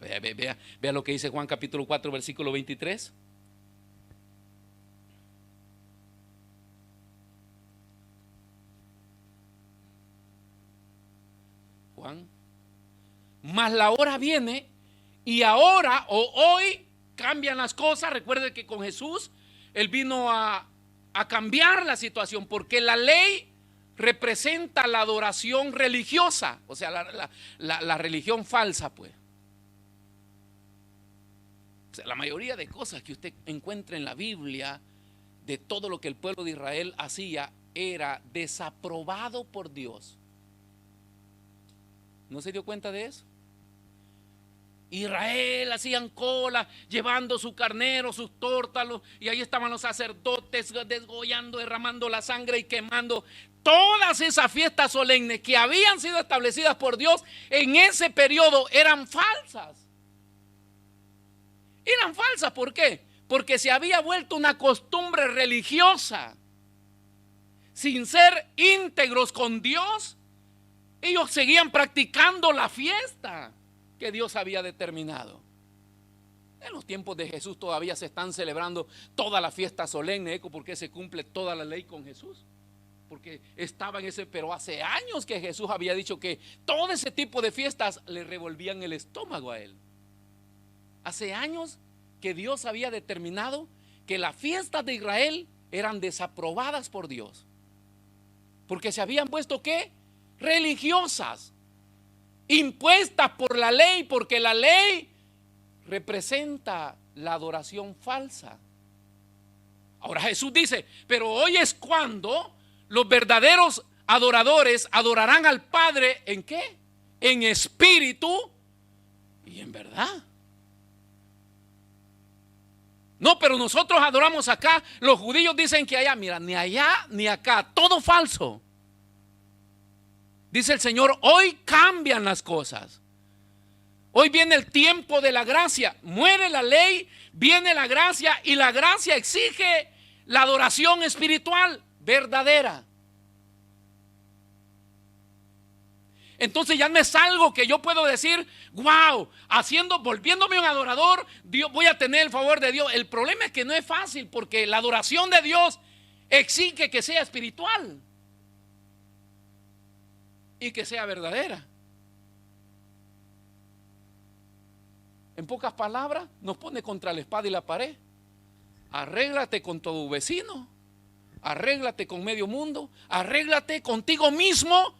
Vea lo que dice Juan capítulo 4 versículo 23. Juan: mas la hora viene, y ahora o hoy cambian las cosas. Recuerde que con Jesús Él vino a cambiar la situación, porque la ley representa la adoración religiosa, o sea, la religión falsa, pues. O sea, la mayoría de cosas que usted encuentra en la Biblia, de todo lo que el pueblo de Israel hacía, era desaprobado por Dios. ¿No se dio cuenta de eso? Israel hacían cola, llevando su carnero, sus tórtalos, y ahí estaban los sacerdotes desgollando, derramando la sangre y quemando. Todas esas fiestas solemnes que habían sido establecidas por Dios en ese periodo eran falsas. Eran falsas, ¿por qué? Porque se había vuelto una costumbre religiosa. Sin ser íntegros con Dios, ellos seguían practicando la fiesta que Dios había determinado. En los tiempos de Jesús todavía se están celebrando todas las fiestas solemnes, porque se cumple toda la ley con Jesús. porque estaba en ese, pero hace años que Jesús había dicho que todo ese tipo de fiestas le revolvían el estómago a él. Hace años que Dios había determinado que las fiestas de Israel eran desaprobadas por Dios, porque se habían puesto ¿qué? Religiosas, impuestas por la ley, porque la ley representa la adoración falsa. Ahora Jesús dice, pero hoy es cuando los verdaderos adoradores adorarán al Padre, ¿en qué? En espíritu y en verdad. No, pero nosotros adoramos acá. Los judíos dicen que allá, mira, ni allá ni acá, todo falso. Dice el Señor, hoy cambian las cosas. Hoy viene el tiempo de la gracia. Muere la ley, viene la gracia, y la gracia exige la adoración espiritual verdadera. Entonces ya no es algo que yo puedo decir, wow, volviéndome un adorador, Dios, voy a tener el favor de Dios. El problema es que no es fácil, porque la adoración de Dios exige que sea espiritual y que sea verdadera. En pocas palabras, nos pone contra la espada y la pared. Arréglate con tu vecino, arréglate con medio mundo, arréglate contigo mismo,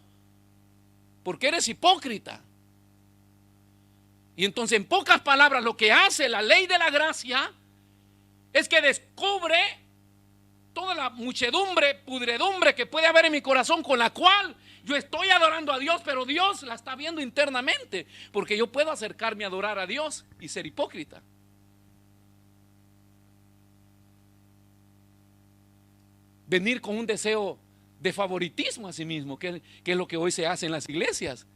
porque eres hipócrita. Y entonces, en pocas palabras, lo que hace la ley de la gracia es que descubre toda la muchedumbre, pudredumbre que puede haber en mi corazón, con la cual yo estoy adorando a Dios, pero Dios la está viendo internamente, porque yo puedo acercarme a adorar a Dios y ser hipócrita. Venir con un deseo de favoritismo a sí mismo, que es lo que hoy se hace en las iglesias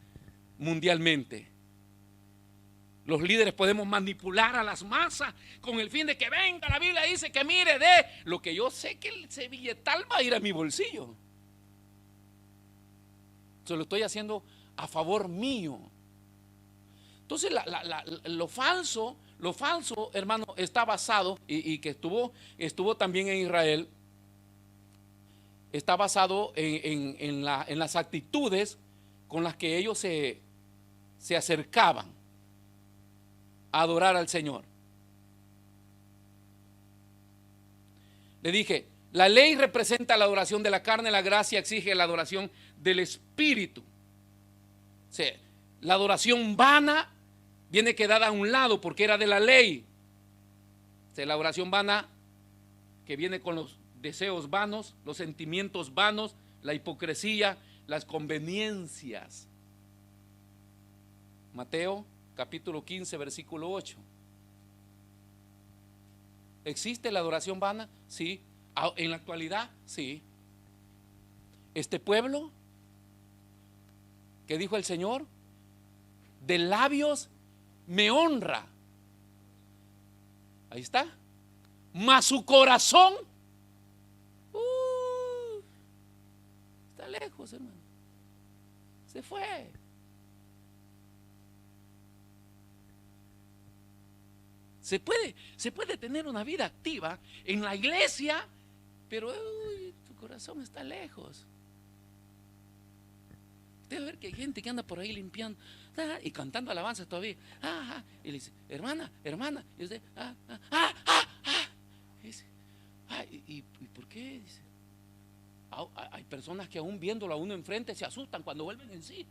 mundialmente. Los líderes podemos manipular a las masas con el fin de que venga, la Biblia dice que mire, de lo que yo sé que ese billetal va a ir a mi bolsillo. Se lo estoy haciendo a favor mío. Entonces lo falso, hermano, está basado, y que estuvo también en Israel, está basado en las actitudes con las que ellos se acercaban a adorar al Señor. Le dije, la ley representa la adoración de la carne, la gracia exige la adoración del espíritu. O sea, la adoración vana viene quedada a un lado porque era de la ley. O sea, la adoración vana que viene con los deseos vanos, los sentimientos vanos, la hipocresía, las conveniencias. Mateo capítulo 15, versículo 8. ¿Existe la adoración vana? Sí. En la actualidad, sí. Este pueblo, que dijo el Señor, de labios me honra. Ahí está. Mas su corazón está lejos, hermano. Se fue. Se puede tener una vida activa en la iglesia, pero tu corazón está lejos. Debe ver que hay gente que anda por ahí limpiando y cantando alabanzas todavía. Y le dice, hermana, y usted, y dice, ¿y por qué? Dice, hay personas que aún viéndolo a uno enfrente se asustan cuando vuelven en sí,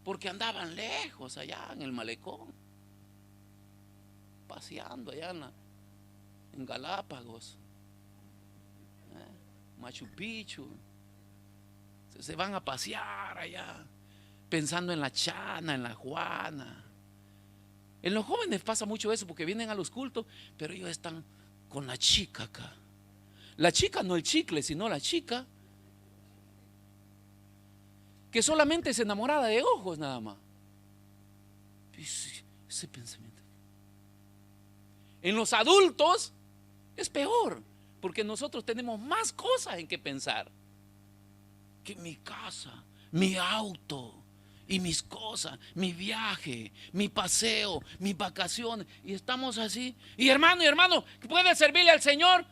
porque andaban lejos allá en el malecón, paseando allá en Galápagos, Machu Picchu. Se van a pasear allá pensando en la Chana, en la Juana. En los jóvenes pasa mucho eso, porque vienen a los cultos, pero ellos están con la chica acá. La chica, no el chicle, sino la chica que solamente es enamorada de ojos nada más. Ese pensamiento. En los adultos es peor, porque nosotros tenemos más cosas en que pensar. Que mi casa, mi auto y mis cosas, mi viaje, mi paseo, mis vacaciones, y estamos así. Y hermano, ¿puede servirle al Señor?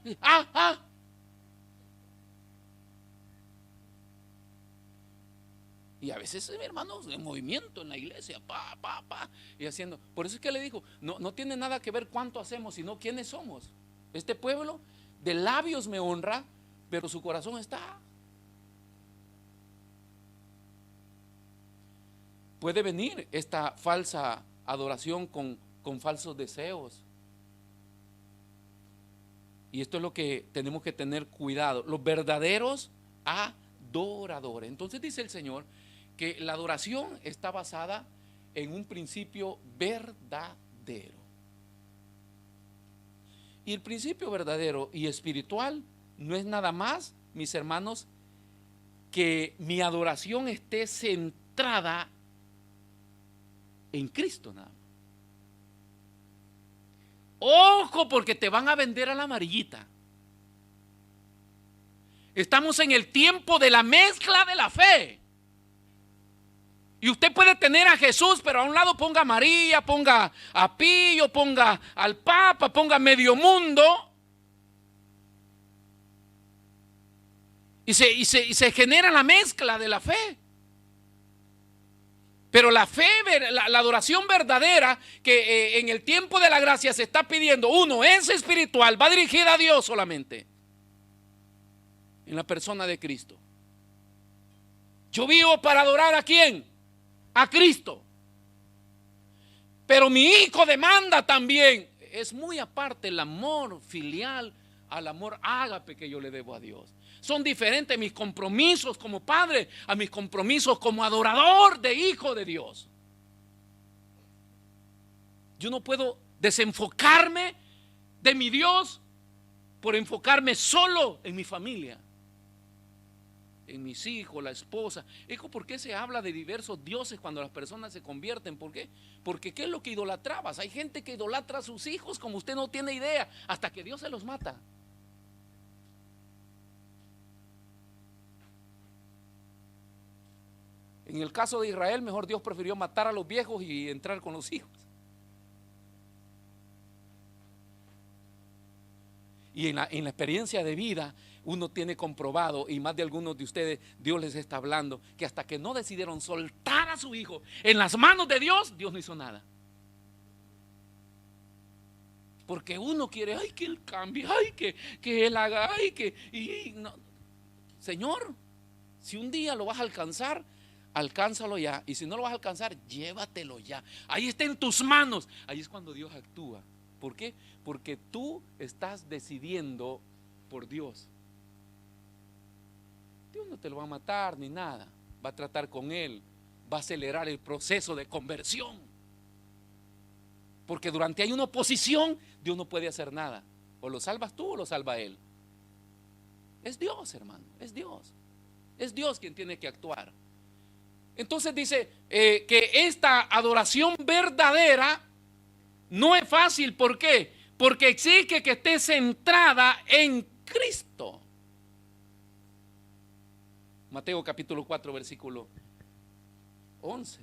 Y a veces, hermanos, en movimiento en la iglesia, y haciendo. Por eso es que le digo, no tiene nada que ver cuánto hacemos, sino quiénes somos. Este pueblo de labios me honra, pero su corazón está. Puede venir esta falsa adoración con falsos deseos. Y esto es lo que tenemos que tener cuidado. Los verdaderos adoradores. Entonces dice el Señor que la adoración está basada en un principio verdadero. Y el principio verdadero y espiritual no es nada más, mis hermanos, que mi adoración esté centrada en Cristo nada más. Ojo, porque te van a vender a la amarillita. Estamos en el tiempo de la mezcla de la fe. Y usted puede tener a Jesús, pero a un lado ponga a María, ponga a Pío, ponga al Papa, ponga a medio mundo. Y se genera la mezcla de la fe. Pero la fe, la adoración verdadera que en el tiempo de la gracia se está pidiendo, uno, es espiritual, va dirigida a Dios solamente, en la persona de Cristo. Yo vivo para adorar ¿a quién? A Cristo. Pero mi hijo demanda también, es muy aparte el amor filial al amor ágape que yo le debo a Dios. Son diferentes mis compromisos como padre a mis compromisos como adorador de hijo de Dios. Yo no puedo desenfocarme de mi Dios por enfocarme solo en mi familia, en mis hijos, la esposa. Hijo, ¿por qué se habla de diversos dioses cuando las personas se convierten? ¿Por qué? Porque ¿qué es lo que idolatrabas? Hay gente que idolatra a sus hijos como usted no tiene idea, hasta que Dios se los mata. En el caso de Israel, mejor Dios prefirió matar a los viejos y entrar con los hijos. Y en la experiencia de vida, uno tiene comprobado, y más de algunos de ustedes, Dios les está hablando, que hasta que no decidieron soltar a su hijo en las manos de Dios, Dios no hizo nada. Porque uno quiere, ay, que Él cambie, ay, que Él haga, ay, que... no. Señor, si un día lo vas a alcanzar, alcánzalo ya. Y si no lo vas a alcanzar, llévatelo ya. Ahí está en tus manos. Ahí es cuando Dios actúa. ¿Por qué? Porque tú estás decidiendo por Dios. Dios no te lo va a matar ni nada. Va a tratar con él. Va a acelerar el proceso de conversión. Porque durante hay una oposición, Dios no puede hacer nada. O lo salvas tú o lo salva él. Es Dios, hermano. Es Dios. Es Dios quien tiene que actuar. Entonces dice que esta adoración verdadera no es fácil. ¿Por qué? Porque exige que esté centrada en Cristo. Mateo capítulo 4 versículo 11.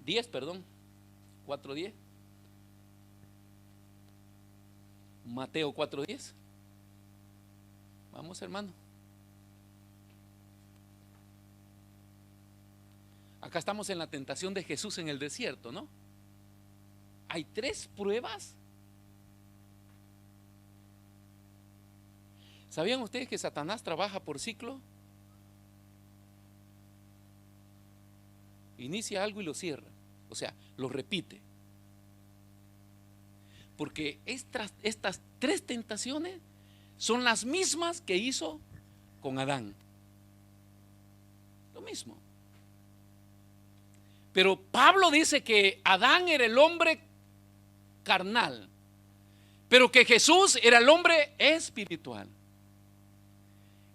10, perdón. 4:10. Mateo 4:10. Vamos, hermano. Acá estamos en la tentación de Jesús en el desierto, ¿no? Hay 3 pruebas. ¿Sabían ustedes que Satanás trabaja por ciclo? Inicia algo y lo cierra. O sea, lo repite. Porque estas 3 tentaciones son las mismas que hizo con Adán. Lo mismo. Pero Pablo dice que Adán era el hombre carnal, pero que Jesús era el hombre espiritual.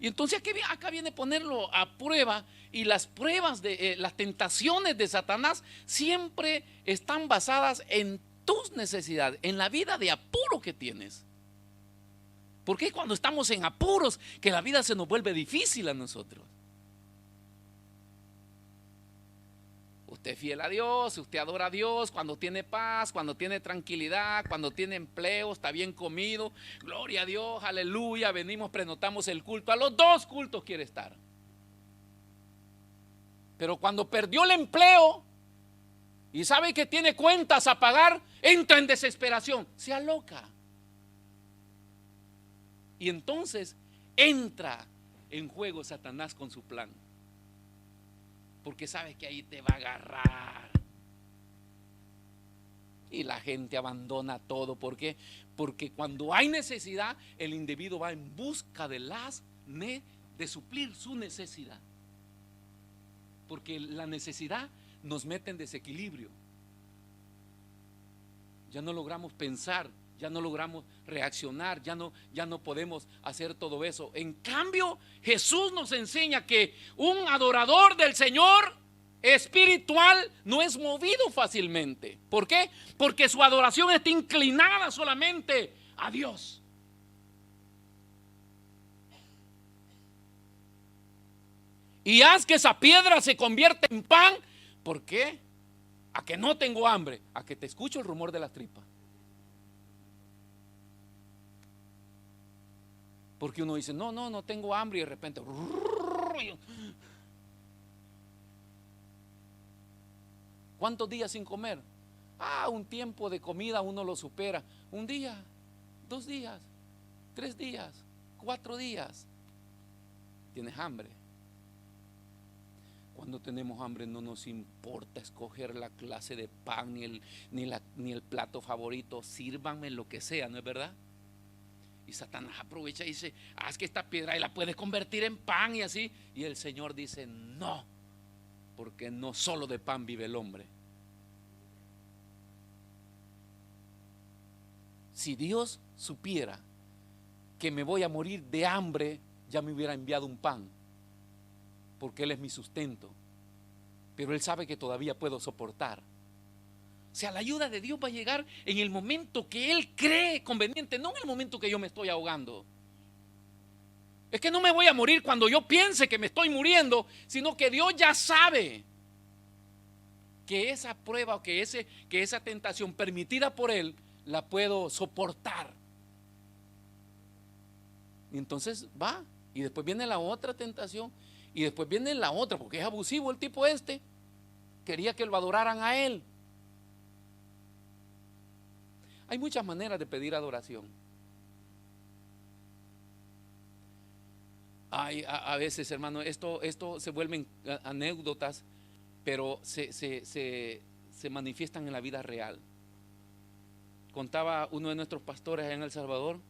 Y entonces acá viene ponerlo a prueba. Y las pruebas de las tentaciones de Satanás siempre están basadas en tus necesidades, en la vida de apuro que tienes. Porque es cuando estamos en apuros que la vida se nos vuelve difícil a nosotros. Usted es fiel a Dios, usted adora a Dios cuando tiene paz, cuando tiene tranquilidad, cuando tiene empleo, está bien comido. Gloria a Dios, aleluya, venimos, prenotamos el culto. A los 2 cultos quiere estar. Pero cuando perdió el empleo y sabe que tiene cuentas a pagar, entra en desesperación, se aloca. Y entonces entra en juego Satanás con su plan. Porque sabe que ahí te va a agarrar. Y la gente abandona todo. ¿Por qué? Porque cuando hay necesidad, el individuo va en busca de suplir su necesidad. Porque la necesidad nos mete en desequilibrio. Ya no logramos pensar, ya no logramos reaccionar, ya no podemos hacer todo eso. En cambio, Jesús nos enseña que un adorador del Señor espiritual no es movido fácilmente. ¿Por qué? Porque su adoración está inclinada solamente a Dios. Y haz que esa piedra se convierta en pan. ¿Por qué? A que no tengo hambre, a que te escucho el rumor de las tripas. Porque uno dice, no tengo hambre, y de repente ¿cuántos días sin comer? Un tiempo de comida uno lo supera. Un día, 2 días, 3 días, 4 días. Tienes hambre. Cuando tenemos hambre no nos importa escoger la clase de pan ni el plato favorito. Sírvanme lo que sea, ¿no es verdad? Y Satanás aprovecha y dice, haz que esta piedra y la puedes convertir en pan y así. Y el Señor dice, no, porque no solo de pan vive el hombre. Si Dios supiera que me voy a morir de hambre, ya me hubiera enviado un pan, porque Él es mi sustento. Pero Él sabe que todavía puedo soportar. O sea, la ayuda de Dios va a llegar en el momento que Él cree conveniente, no en el momento que yo me estoy ahogando. Es que no me voy a morir cuando yo piense que me estoy muriendo, sino que Dios ya sabe que esa prueba o que esa tentación permitida por Él la puedo soportar. Y entonces va, y después viene la otra tentación, y después viene la otra, porque es abusivo el tipo este. Quería que lo adoraran a él. Hay muchas maneras de pedir adoración. A veces, hermano, esto se vuelven anécdotas, pero se manifiestan en la vida real. Contaba uno de nuestros pastores en El Salvador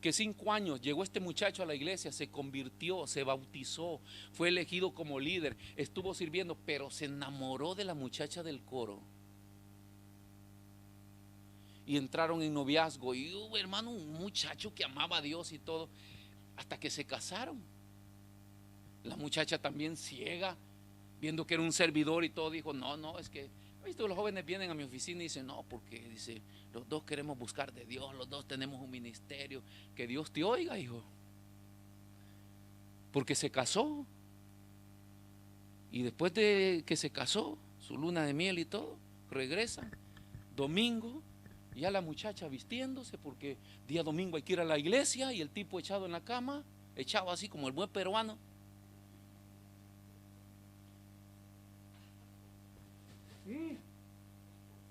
que 5 años llegó este muchacho a la iglesia, se convirtió, se bautizó, fue elegido como líder, estuvo sirviendo, pero se enamoró de la muchacha del coro. Y entraron en noviazgo y hubo, hermano, un muchacho que amaba a Dios y todo, hasta que se casaron. La muchacha también ciega, viendo que era un servidor y todo, dijo, no, es que, ¿visto? Los jóvenes vienen a mi oficina y dicen, no, porque dice, los dos queremos buscar de Dios, los dos tenemos un ministerio, que Dios te oiga, hijo. Porque se casó. Y después de que se casó, su luna de miel y todo, regresan, domingo, ya la muchacha vistiéndose, porque día domingo hay que ir a la iglesia, y el tipo echado en la cama, echado así como el buen peruano.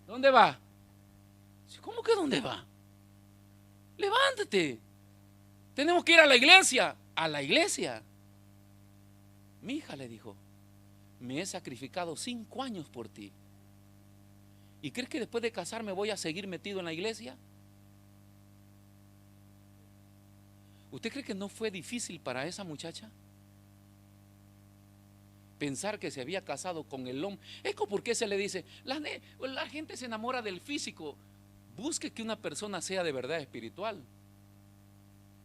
¿Dónde va? ¿Cómo que dónde va? Levántate. Tenemos que ir a la iglesia. A la iglesia. Mi hija le dijo, me he sacrificado 5 años por ti. ¿Y crees que después de casarme voy a seguir metido en la iglesia? ¿Usted cree que no fue difícil para esa muchacha pensar que se había casado con el hombre? Es como porque se le dice, la gente se enamora del físico. Busque que una persona sea de verdad espiritual.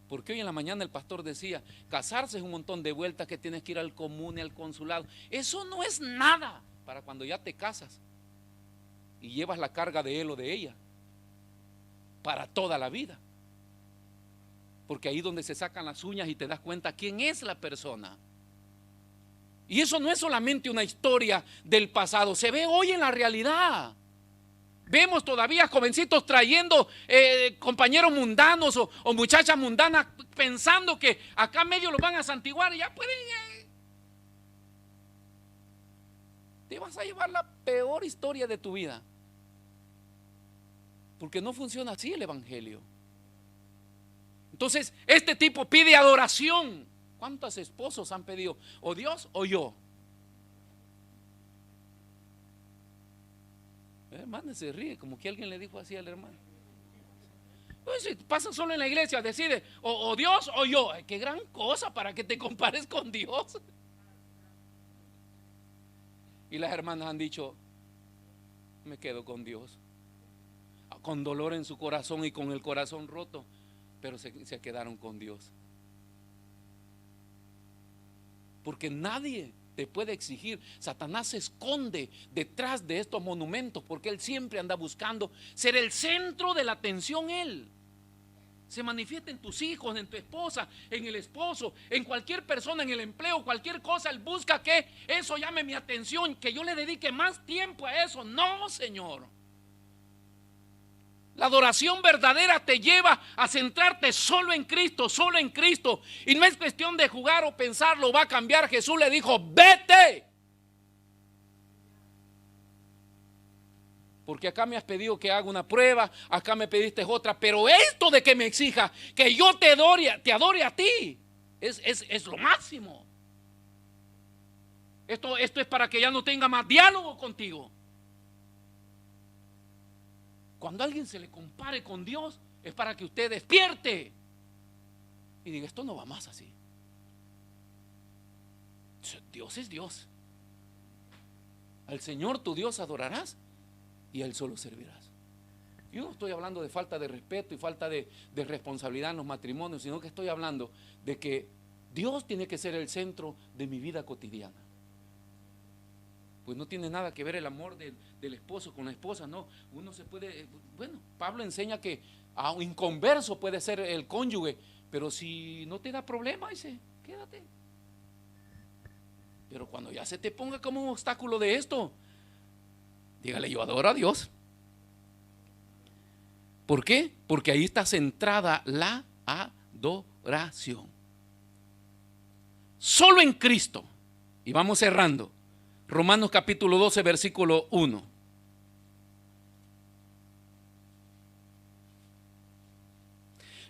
Porque hoy en la mañana el pastor decía, casarse es un montón de vueltas, que tienes que ir al común y al consulado. Eso no es nada para cuando ya te casas y llevas la carga de él o de ella para toda la vida. Porque ahí donde se sacan las uñas y te das cuenta quién es la persona. Y eso no es solamente una historia del pasado, se ve hoy en la realidad. Vemos todavía jovencitos trayendo compañeros mundanos o muchachas mundanas, pensando que acá medio los van a santiguar y ya pueden. te vas a llevar la peor historia de tu vida. Porque no funciona así el evangelio. Entonces, este tipo pide adoración. ¿Cuántos esposos han pedido? ¿O Dios o yo? El hermano se ríe, como que alguien le dijo así al hermano. Pues si pasa solo en la iglesia, decide o Dios o yo. Ay, qué gran cosa para que te compares con Dios. Y las hermanas han dicho, me quedo con Dios, con dolor en su corazón y con el corazón roto, pero se quedaron con Dios. Porque nadie te puede exigir. Satanás se esconde detrás de estos monumentos porque él siempre anda buscando ser el centro de la atención. Él se manifiesta en tus hijos, en tu esposa, en el esposo, en cualquier persona, en el empleo, cualquier cosa. Él busca que eso llame mi atención, que yo le dedique más tiempo a eso. No, Señor. La adoración verdadera te lleva a centrarte solo en Cristo, solo en Cristo. Y no es cuestión de jugar o pensar, lo va a cambiar. Jesús le dijo, vete. Porque acá me has pedido que haga una prueba, acá me pediste otra, pero esto de que me exija que yo te adore a ti, es lo máximo. Esto es para que ya no tenga más diálogo contigo. Cuando alguien se le compare con Dios, es para que usted despierte y diga, esto no va más así. Dios es Dios. Al Señor tu Dios adorarás y a Él solo servirás. Yo no estoy hablando de falta de respeto y falta de responsabilidad en los matrimonios, sino que estoy hablando de que Dios tiene que ser el centro de mi vida cotidiana. Pues no tiene nada que ver el amor del esposo con la esposa, no. Uno se puede, bueno, Pablo enseña que a un inconverso puede ser el cónyuge, pero si no te da problema, dice, quédate. Pero cuando ya se te ponga como un obstáculo de esto, dígale, yo adoro a Dios. ¿Por qué? Porque ahí está centrada la adoración. Solo en Cristo. Y vamos cerrando. Romanos capítulo 12, versículo 1.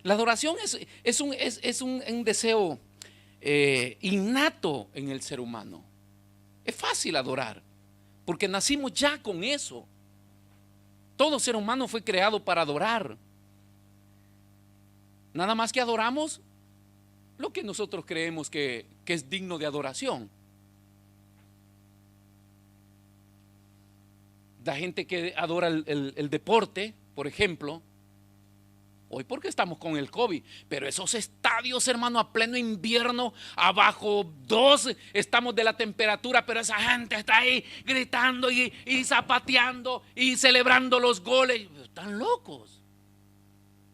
La adoración es un deseo innato en el ser humano. Es fácil adorar, porque nacimos ya con eso. Todo ser humano fue creado para adorar. Nada más que adoramos lo que nosotros creemos que es digno de adoración. La gente que adora el deporte, por ejemplo, hoy porque estamos con el COVID, pero esos estadios, hermano, a pleno invierno, abajo 2 estamos de la temperatura, pero esa gente está ahí gritando y zapateando y celebrando los goles. Están locos.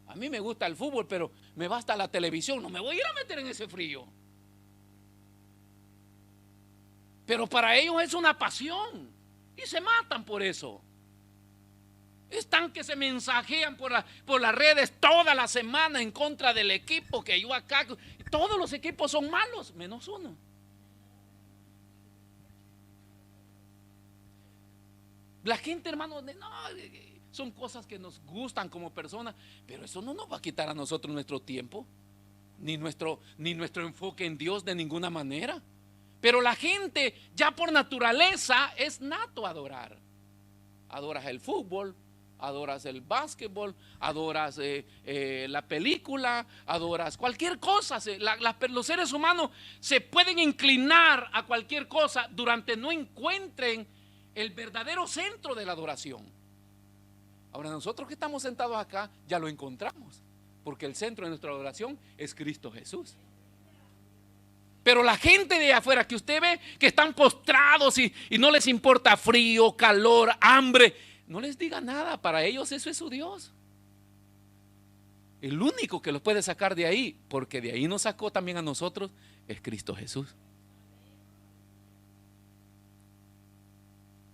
A mí me gusta el fútbol, pero me basta la televisión, no me voy a ir a meter en ese frío. Pero para ellos es una pasión. Y se matan por eso. Están que se mensajean por las redes toda la semana en contra del equipo que yo acá. Todos los equipos son malos, menos uno. La gente, hermano, no, son cosas que nos gustan como personas, pero eso no nos va a quitar a nosotros nuestro tiempo, ni nuestro enfoque en Dios de ninguna manera. Pero la gente ya por naturaleza es nato adorar. Adoras el fútbol, adoras el básquetbol, adoras la película, adoras cualquier cosa. Los seres humanos se pueden inclinar a cualquier cosa durante no encuentren el verdadero centro de la adoración. Ahora nosotros que estamos sentados acá ya lo encontramos, porque el centro de nuestra adoración es Cristo Jesús. Pero la gente de afuera que usted ve que están postrados y no les importa frío, calor, hambre, no les diga nada, para ellos eso es su Dios. El único que los puede sacar de ahí, porque de ahí nos sacó también a nosotros, es Cristo Jesús.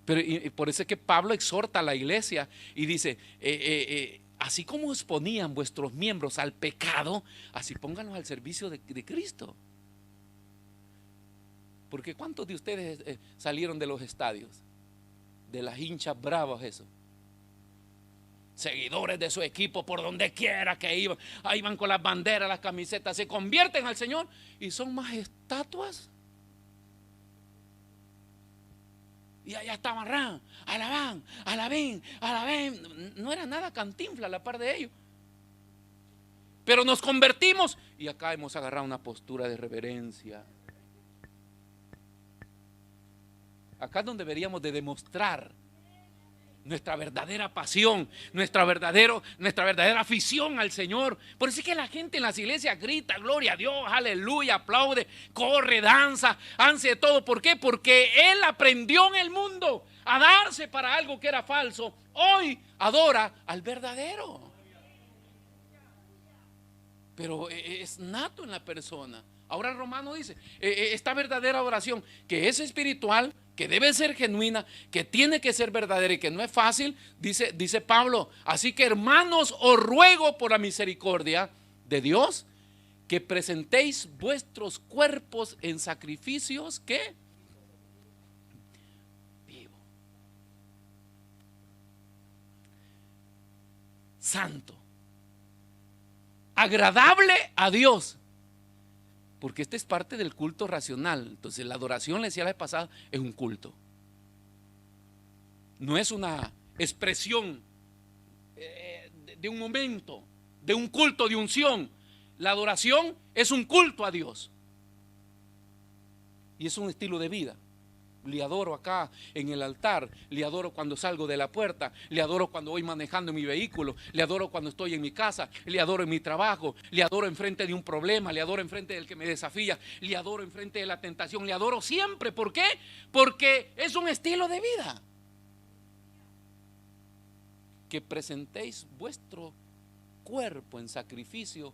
Pero y por eso es que Pablo exhorta a la iglesia y dice, así como exponían vuestros miembros al pecado, así pónganlos al servicio de Cristo. Porque ¿cuántos de ustedes salieron de los estadios? de las hinchas bravas eso. Seguidores de su equipo por donde quiera que iban. Ahí van con las banderas, las camisetas. Se convierten al Señor y son más estatuas. Y allá estaban, alaban, alabén, alabén. No era nada Cantinflas a la par de ellos. Pero nos convertimos y acá hemos agarrado una postura de reverencia. Acá es donde deberíamos de demostrar nuestra verdadera pasión, nuestra verdadera afición al Señor. Por eso es que la gente en las iglesias grita, gloria a Dios, aleluya, aplaude, corre, danza, hace de todo. ¿Por qué? Porque él aprendió en el mundo a darse para algo que era falso. Hoy adora al verdadero. Pero es nato en la persona. Ahora el Romano dice, esta verdadera adoración que es espiritual, que debe ser genuina, que tiene que ser verdadera y que no es fácil, dice Pablo. Así que hermanos, os ruego por la misericordia de Dios que presentéis vuestros cuerpos en sacrificios ¿qué? Vivo, santo, agradable a Dios. Porque este es parte del culto racional. Entonces la adoración, le decía la vez pasada, es un culto. No es una expresión de un momento, de un culto de unción. La adoración es un culto a Dios. Y es un estilo de vida. Le adoro acá en el altar, le adoro cuando salgo de la puerta, le adoro cuando voy manejando mi vehículo, le adoro cuando estoy en mi casa, le adoro en mi trabajo, le adoro enfrente de un problema, le adoro enfrente del que me desafía, le adoro enfrente de la tentación, le adoro siempre. ¿Por qué? Porque es un estilo de vida. Que presentéis vuestro cuerpo en sacrificio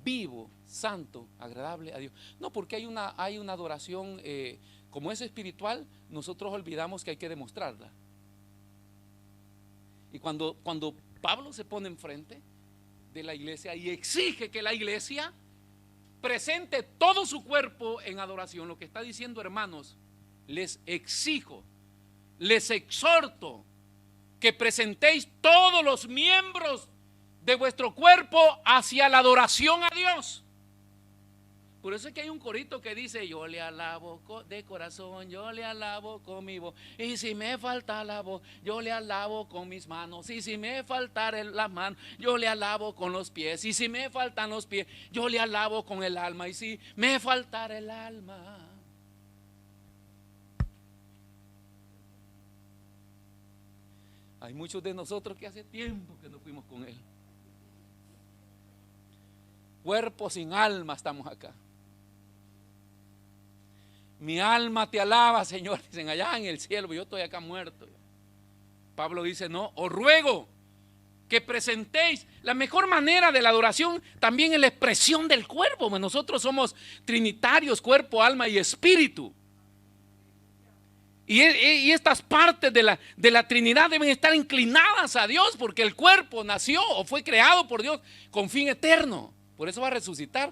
vivo, santo, agradable a Dios. No, porque hay una adoración como es espiritual, nosotros olvidamos que hay que demostrarla. Y cuando Pablo se pone enfrente de la iglesia y exige que la iglesia presente todo su cuerpo en adoración, lo que está diciendo, hermanos, les exijo, les exhorto que presentéis todos los miembros de vuestro cuerpo hacia la adoración a Dios. Por eso es que hay un corito que dice: yo le alabo de corazón, yo le alabo con mi voz. Y si me falta la voz, yo le alabo con mis manos. Y si me faltara la mano, yo le alabo con los pies. Y si me faltan los pies, yo le alabo con el alma. Y si me faltara el alma. Hay muchos de nosotros que hace tiempo que no fuimos con Él. Cuerpo sin alma estamos acá. Mi alma te alaba, Señor. Dicen allá en el cielo, yo estoy acá muerto. Pablo dice: no, os ruego que presentéis. La mejor manera de la adoración también es la expresión del cuerpo. Nosotros somos trinitarios, cuerpo, alma y espíritu. Y estas partes de la Trinidad deben estar inclinadas a Dios, porque el cuerpo nació o fue creado por Dios con fin eterno. Por eso va a resucitar.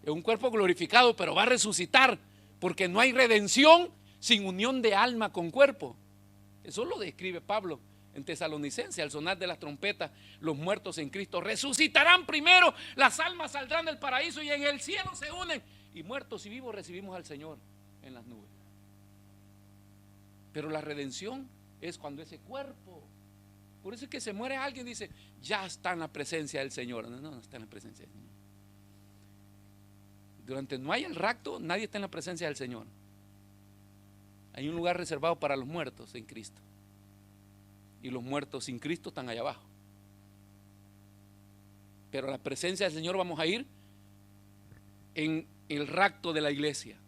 Es un cuerpo glorificado, pero va a resucitar, porque no hay redención sin unión de alma con cuerpo. Eso lo describe Pablo en Tesalonicenses: al sonar de las trompetas, los muertos en Cristo resucitarán primero, las almas saldrán del paraíso y en el cielo se unen, y muertos y vivos recibimos al Señor en las nubes. Pero la redención es cuando ese cuerpo, por eso es que se muere alguien y dice: ya está en la presencia del Señor. No está en la presencia del Señor. Durante no hay el rapto, nadie está en la presencia del Señor. Hay un lugar reservado para los muertos en Cristo. Y los muertos sin Cristo están allá abajo. Pero a la presencia del Señor vamos a ir en el rapto de la iglesia.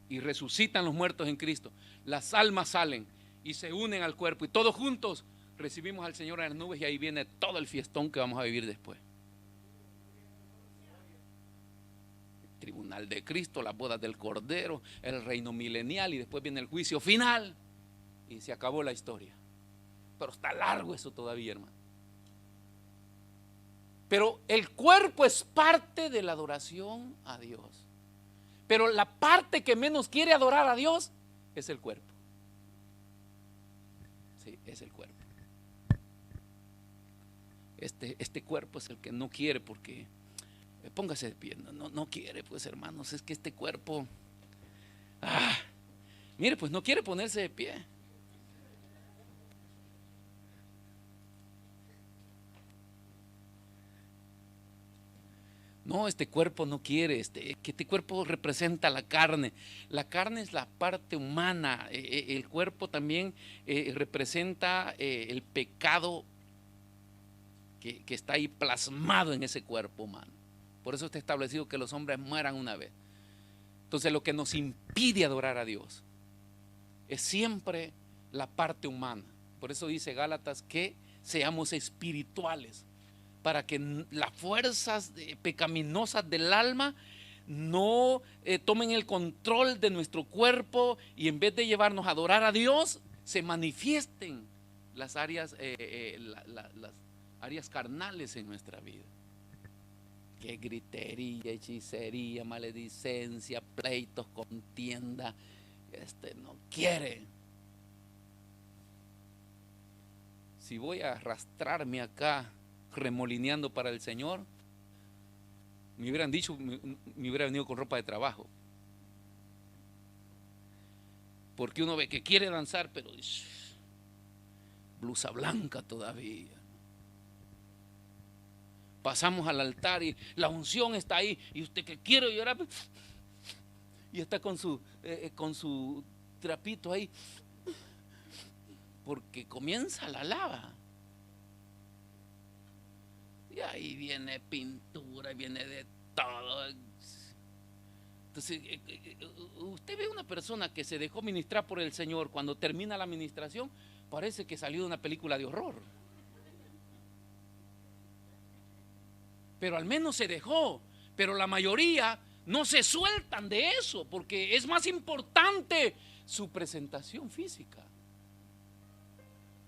Y resucitan los muertos en Cristo. Las almas salen y se unen al cuerpo. Y todos juntos recibimos al Señor en las nubes. Y ahí viene todo el fiestón que vamos a vivir después. Tribunal de Cristo, las bodas del Cordero, el reino milenial, y después viene el juicio final y se acabó la historia. Pero está largo eso todavía, hermano. Pero el cuerpo es parte de la adoración a Dios. Pero la parte que menos quiere adorar a Dios es el cuerpo. es el cuerpo. Este cuerpo es el que no quiere, porque póngase de pie. No quiere, pues, hermanos, es que este cuerpo, mire, pues no quiere ponerse de pie. No, este cuerpo no quiere, que este cuerpo representa la carne. La carne es la parte humana. El cuerpo también representa el pecado que está ahí plasmado en ese cuerpo humano. Por eso está establecido que los hombres mueran una vez. Entonces, lo que nos impide adorar a Dios es siempre la parte humana. Por eso dice Gálatas que seamos espirituales, para que las fuerzas pecaminosas del alma no tomen el control de nuestro cuerpo, y en vez de llevarnos a adorar a Dios, se manifiesten las áreas, las áreas carnales en nuestra vida. Que gritería, hechicería, maledicencia, pleitos, contienda, no quiere. Si voy a arrastrarme acá remolineando para el Señor, me hubieran dicho, me hubiera venido con ropa de trabajo. Porque uno ve que quiere danzar, pero blusa blanca todavía. Pasamos al altar y la unción está ahí, y usted que quiere llorar, y está con su trapito ahí, porque comienza la lava. Y ahí viene pintura, viene de todo. Entonces, usted ve una persona que se dejó ministrar por el Señor, cuando termina la ministración, parece que salió de una película de horror. Pero al menos se dejó. Pero la mayoría no se sueltan de eso, porque es más importante su presentación física.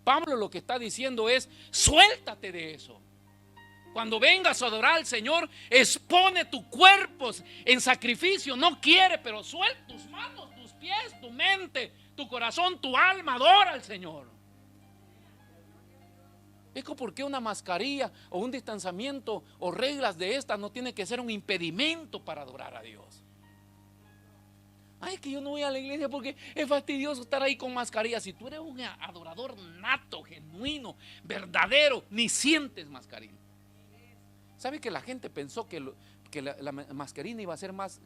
Pablo lo que está diciendo es: suéltate de eso. Cuando vengas a adorar al Señor, expone tu cuerpo en sacrificio. No quiere, pero suelta tus manos, tus pies, tu mente, tu corazón, tu alma. Adora al Señor. Es como porque una mascarilla o un distanciamiento o reglas de estas no tiene que ser un impedimento para adorar a Dios. Ay, es que yo no voy a la iglesia porque es fastidioso estar ahí con mascarilla. Si tú eres un adorador nato, genuino, verdadero, ni sientes mascarilla. ¿Sabe que la gente pensó que la mascarilla iba a ser más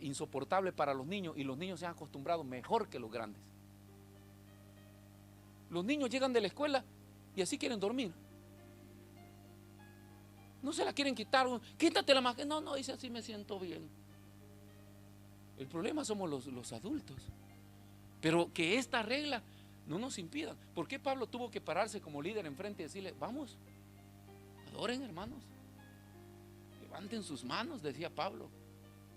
insoportable para los niños, y los niños se han acostumbrado mejor que los grandes? Los niños llegan de la escuela y así quieren dormir. No se la quieren quitar. Quítate la mascarilla. No, dice, así me siento bien. El problema somos los adultos. Pero que esta regla no nos impida. ¿Por qué Pablo tuvo que pararse como líder enfrente y decirle: vamos, adoren, hermanos, levanten sus manos? Decía Pablo.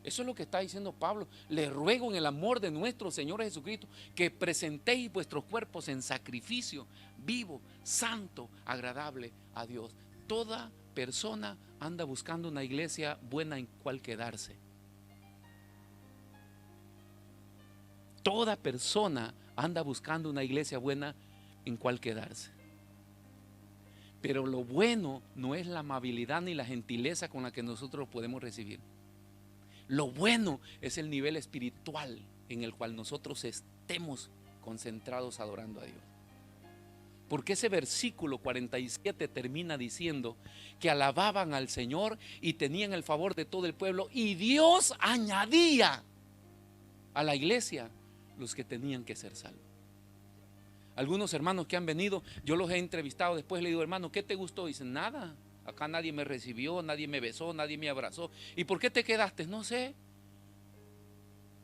Eso es lo que está diciendo Pablo. Les ruego en el amor de nuestro Señor Jesucristo que presentéis vuestros cuerpos en sacrificio vivo, santo, agradable a Dios. Toda persona anda buscando una iglesia buena en cual quedarse. Toda persona anda buscando una iglesia buena en cual quedarse. Pero lo bueno no es la amabilidad ni la gentileza con la que nosotros podemos recibir. Lo bueno es el nivel espiritual en el cual nosotros estemos concentrados adorando a Dios. Porque ese versículo 47 termina diciendo que alababan al Señor y tenían el favor de todo el pueblo, y Dios añadía a la iglesia los que tenían que ser salvos. Algunos hermanos que han venido, yo los he entrevistado, después le digo: hermano, ¿qué te gustó? Dicen: nada. Acá nadie me recibió, nadie me besó, nadie me abrazó. ¿Y por qué te quedaste? No sé.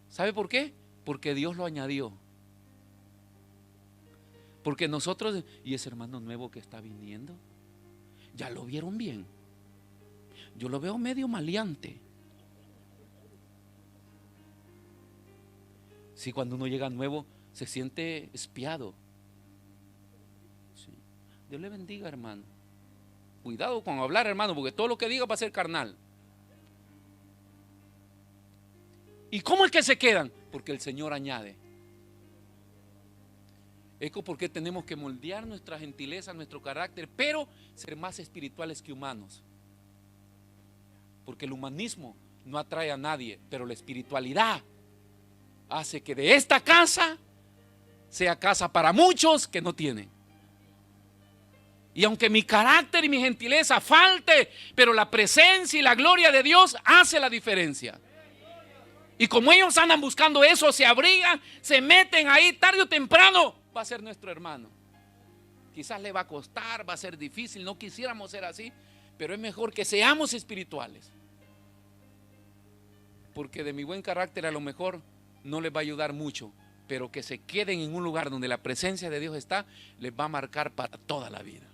¿Sabe por qué? Porque Dios lo añadió. Porque nosotros, y ese hermano nuevo que está viniendo, ya lo vieron bien. Yo lo veo medio maleante. Sí, cuando uno llega nuevo se siente espiado. Sí. Dios le bendiga, hermano. Cuidado con hablar, hermano, porque todo lo que diga va a ser carnal. ¿Y cómo es que se quedan? Porque el Señor añade. Es porque tenemos que moldear nuestra gentileza, nuestro carácter, pero ser más espirituales que humanos. Porque el humanismo no atrae a nadie, pero la espiritualidad hace que de esta casa sea casa para muchos que no tienen. Y aunque mi carácter y mi gentileza falte, pero la presencia y la gloria de Dios hace la diferencia. Y como ellos andan buscando eso, se abrigan, se meten ahí, tarde o temprano va a ser nuestro hermano. Quizás le va a costar, va a ser difícil, no quisiéramos ser así, pero es mejor que seamos espirituales. Porque de mi buen carácter a lo mejor no les va a ayudar mucho, pero que se queden en un lugar donde la presencia de Dios está, les va a marcar para toda la vida.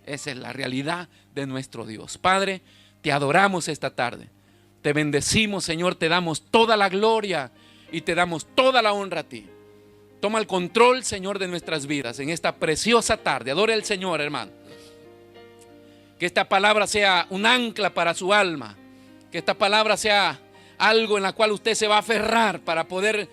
Esa es la realidad de nuestro Dios. Padre, te adoramos esta tarde. Te bendecimos, Señor, te damos toda la gloria y te damos toda la honra a ti. Toma el control, Señor, de nuestras vidas en esta preciosa tarde. Adore al Señor, hermano. Que esta palabra sea un ancla para su alma. Que esta palabra sea algo en la cual usted se va a aferrar para poder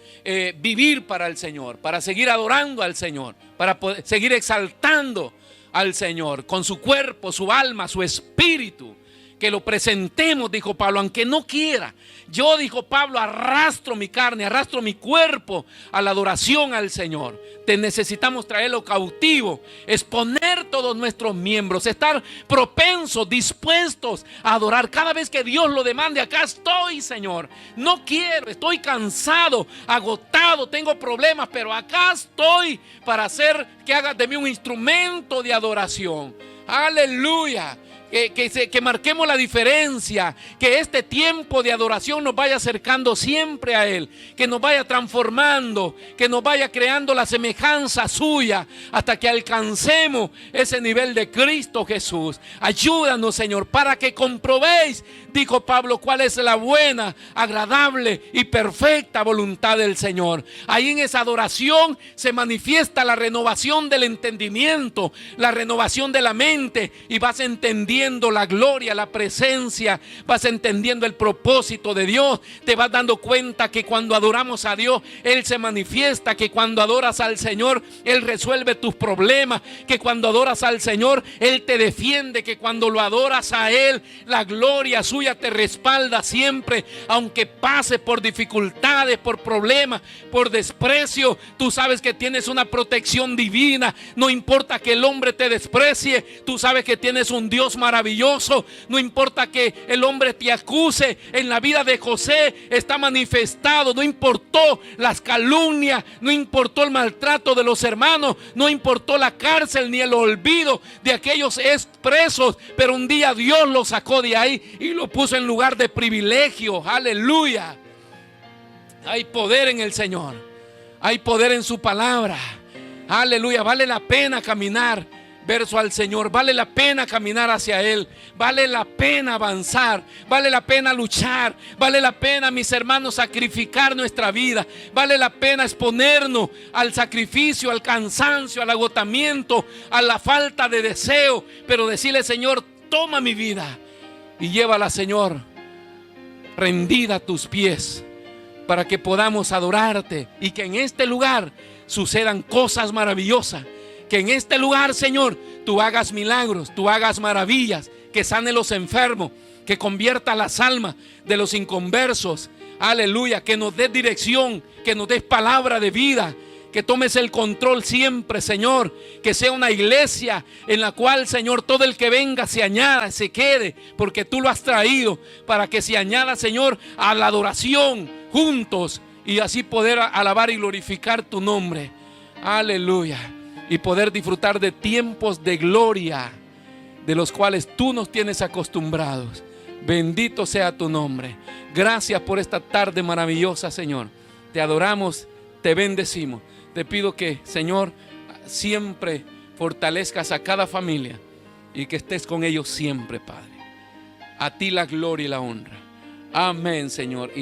vivir para el Señor, para seguir adorando al Señor, para poder seguir exaltando al Señor con su cuerpo, su alma, su espíritu. Que lo presentemos, dijo Pablo, aunque no quiera. Yo, dijo Pablo, arrastro mi carne, arrastro mi cuerpo a la adoración al Señor. Te necesitamos traerlo cautivo, exponer todos nuestros miembros, estar propensos, dispuestos a adorar cada vez que Dios lo demande. Acá estoy, Señor. No quiero, estoy cansado, agotado, tengo problemas, pero acá estoy para hacer que hagas de mí un instrumento de adoración. Aleluya. Que marquemos la diferencia, que este tiempo de adoración nos vaya acercando siempre a Él, que nos vaya transformando, que nos vaya creando la semejanza suya hasta que alcancemos ese nivel de Cristo Jesús. Ayúdanos, Señor, para que comprobéis, dijo Pablo, cuál es la buena, agradable y perfecta voluntad del Señor. Ahí en esa adoración se manifiesta la renovación del entendimiento, la renovación de la mente, y vas entendiendo la gloria, la presencia, vas entendiendo el propósito de Dios. Te vas dando cuenta que cuando adoramos a Dios, Él se manifiesta, que cuando adoras al Señor, Él resuelve tus problemas, que cuando adoras al Señor, Él te defiende, que cuando lo adoras a Él, la gloria suya te respalda siempre, aunque pases por dificultades, por problemas, por desprecio. Tú sabes que tienes una protección divina. No importa que el hombre te desprecie, tú sabes que tienes un Dios maravilloso. No importa que el hombre te acuse. En la vida de José está manifestado. No importó las calumnias, no importó el maltrato de los hermanos, no importó la cárcel ni el olvido de aquellos presos, pero un día Dios lo sacó de ahí y lo puso en lugar de privilegio. Aleluya. Hay poder en el Señor, hay poder en su palabra. Aleluya. Vale la pena caminar verso al Señor, vale la pena caminar hacia Él, vale la pena avanzar, vale la pena luchar, vale la pena, mis hermanos, sacrificar nuestra vida, vale la pena exponernos al sacrificio, al cansancio, al agotamiento, a la falta de deseo, pero decirle: Señor, toma mi vida y llévala, Señor, rendida a tus pies, para que podamos adorarte y que en este lugar sucedan cosas maravillosas. Que en este lugar, Señor, tú hagas milagros, tú hagas maravillas, que sane los enfermos, que convierta las almas de los inconversos. Aleluya, que nos des dirección, que nos des palabra de vida, que tomes el control siempre, Señor. Que sea una iglesia en la cual, Señor, todo el que venga se añada, se quede, porque tú lo has traído para que se añada, Señor, a la adoración juntos y así poder alabar y glorificar tu nombre. Aleluya. Y poder disfrutar de tiempos de gloria, de los cuales tú nos tienes acostumbrados. Bendito sea tu nombre. Gracias por esta tarde maravillosa, Señor. Te adoramos, te bendecimos. Te pido que, Señor, siempre fortalezcas a cada familia y que estés con ellos siempre, Padre. A ti la gloria y la honra. Amén, Señor.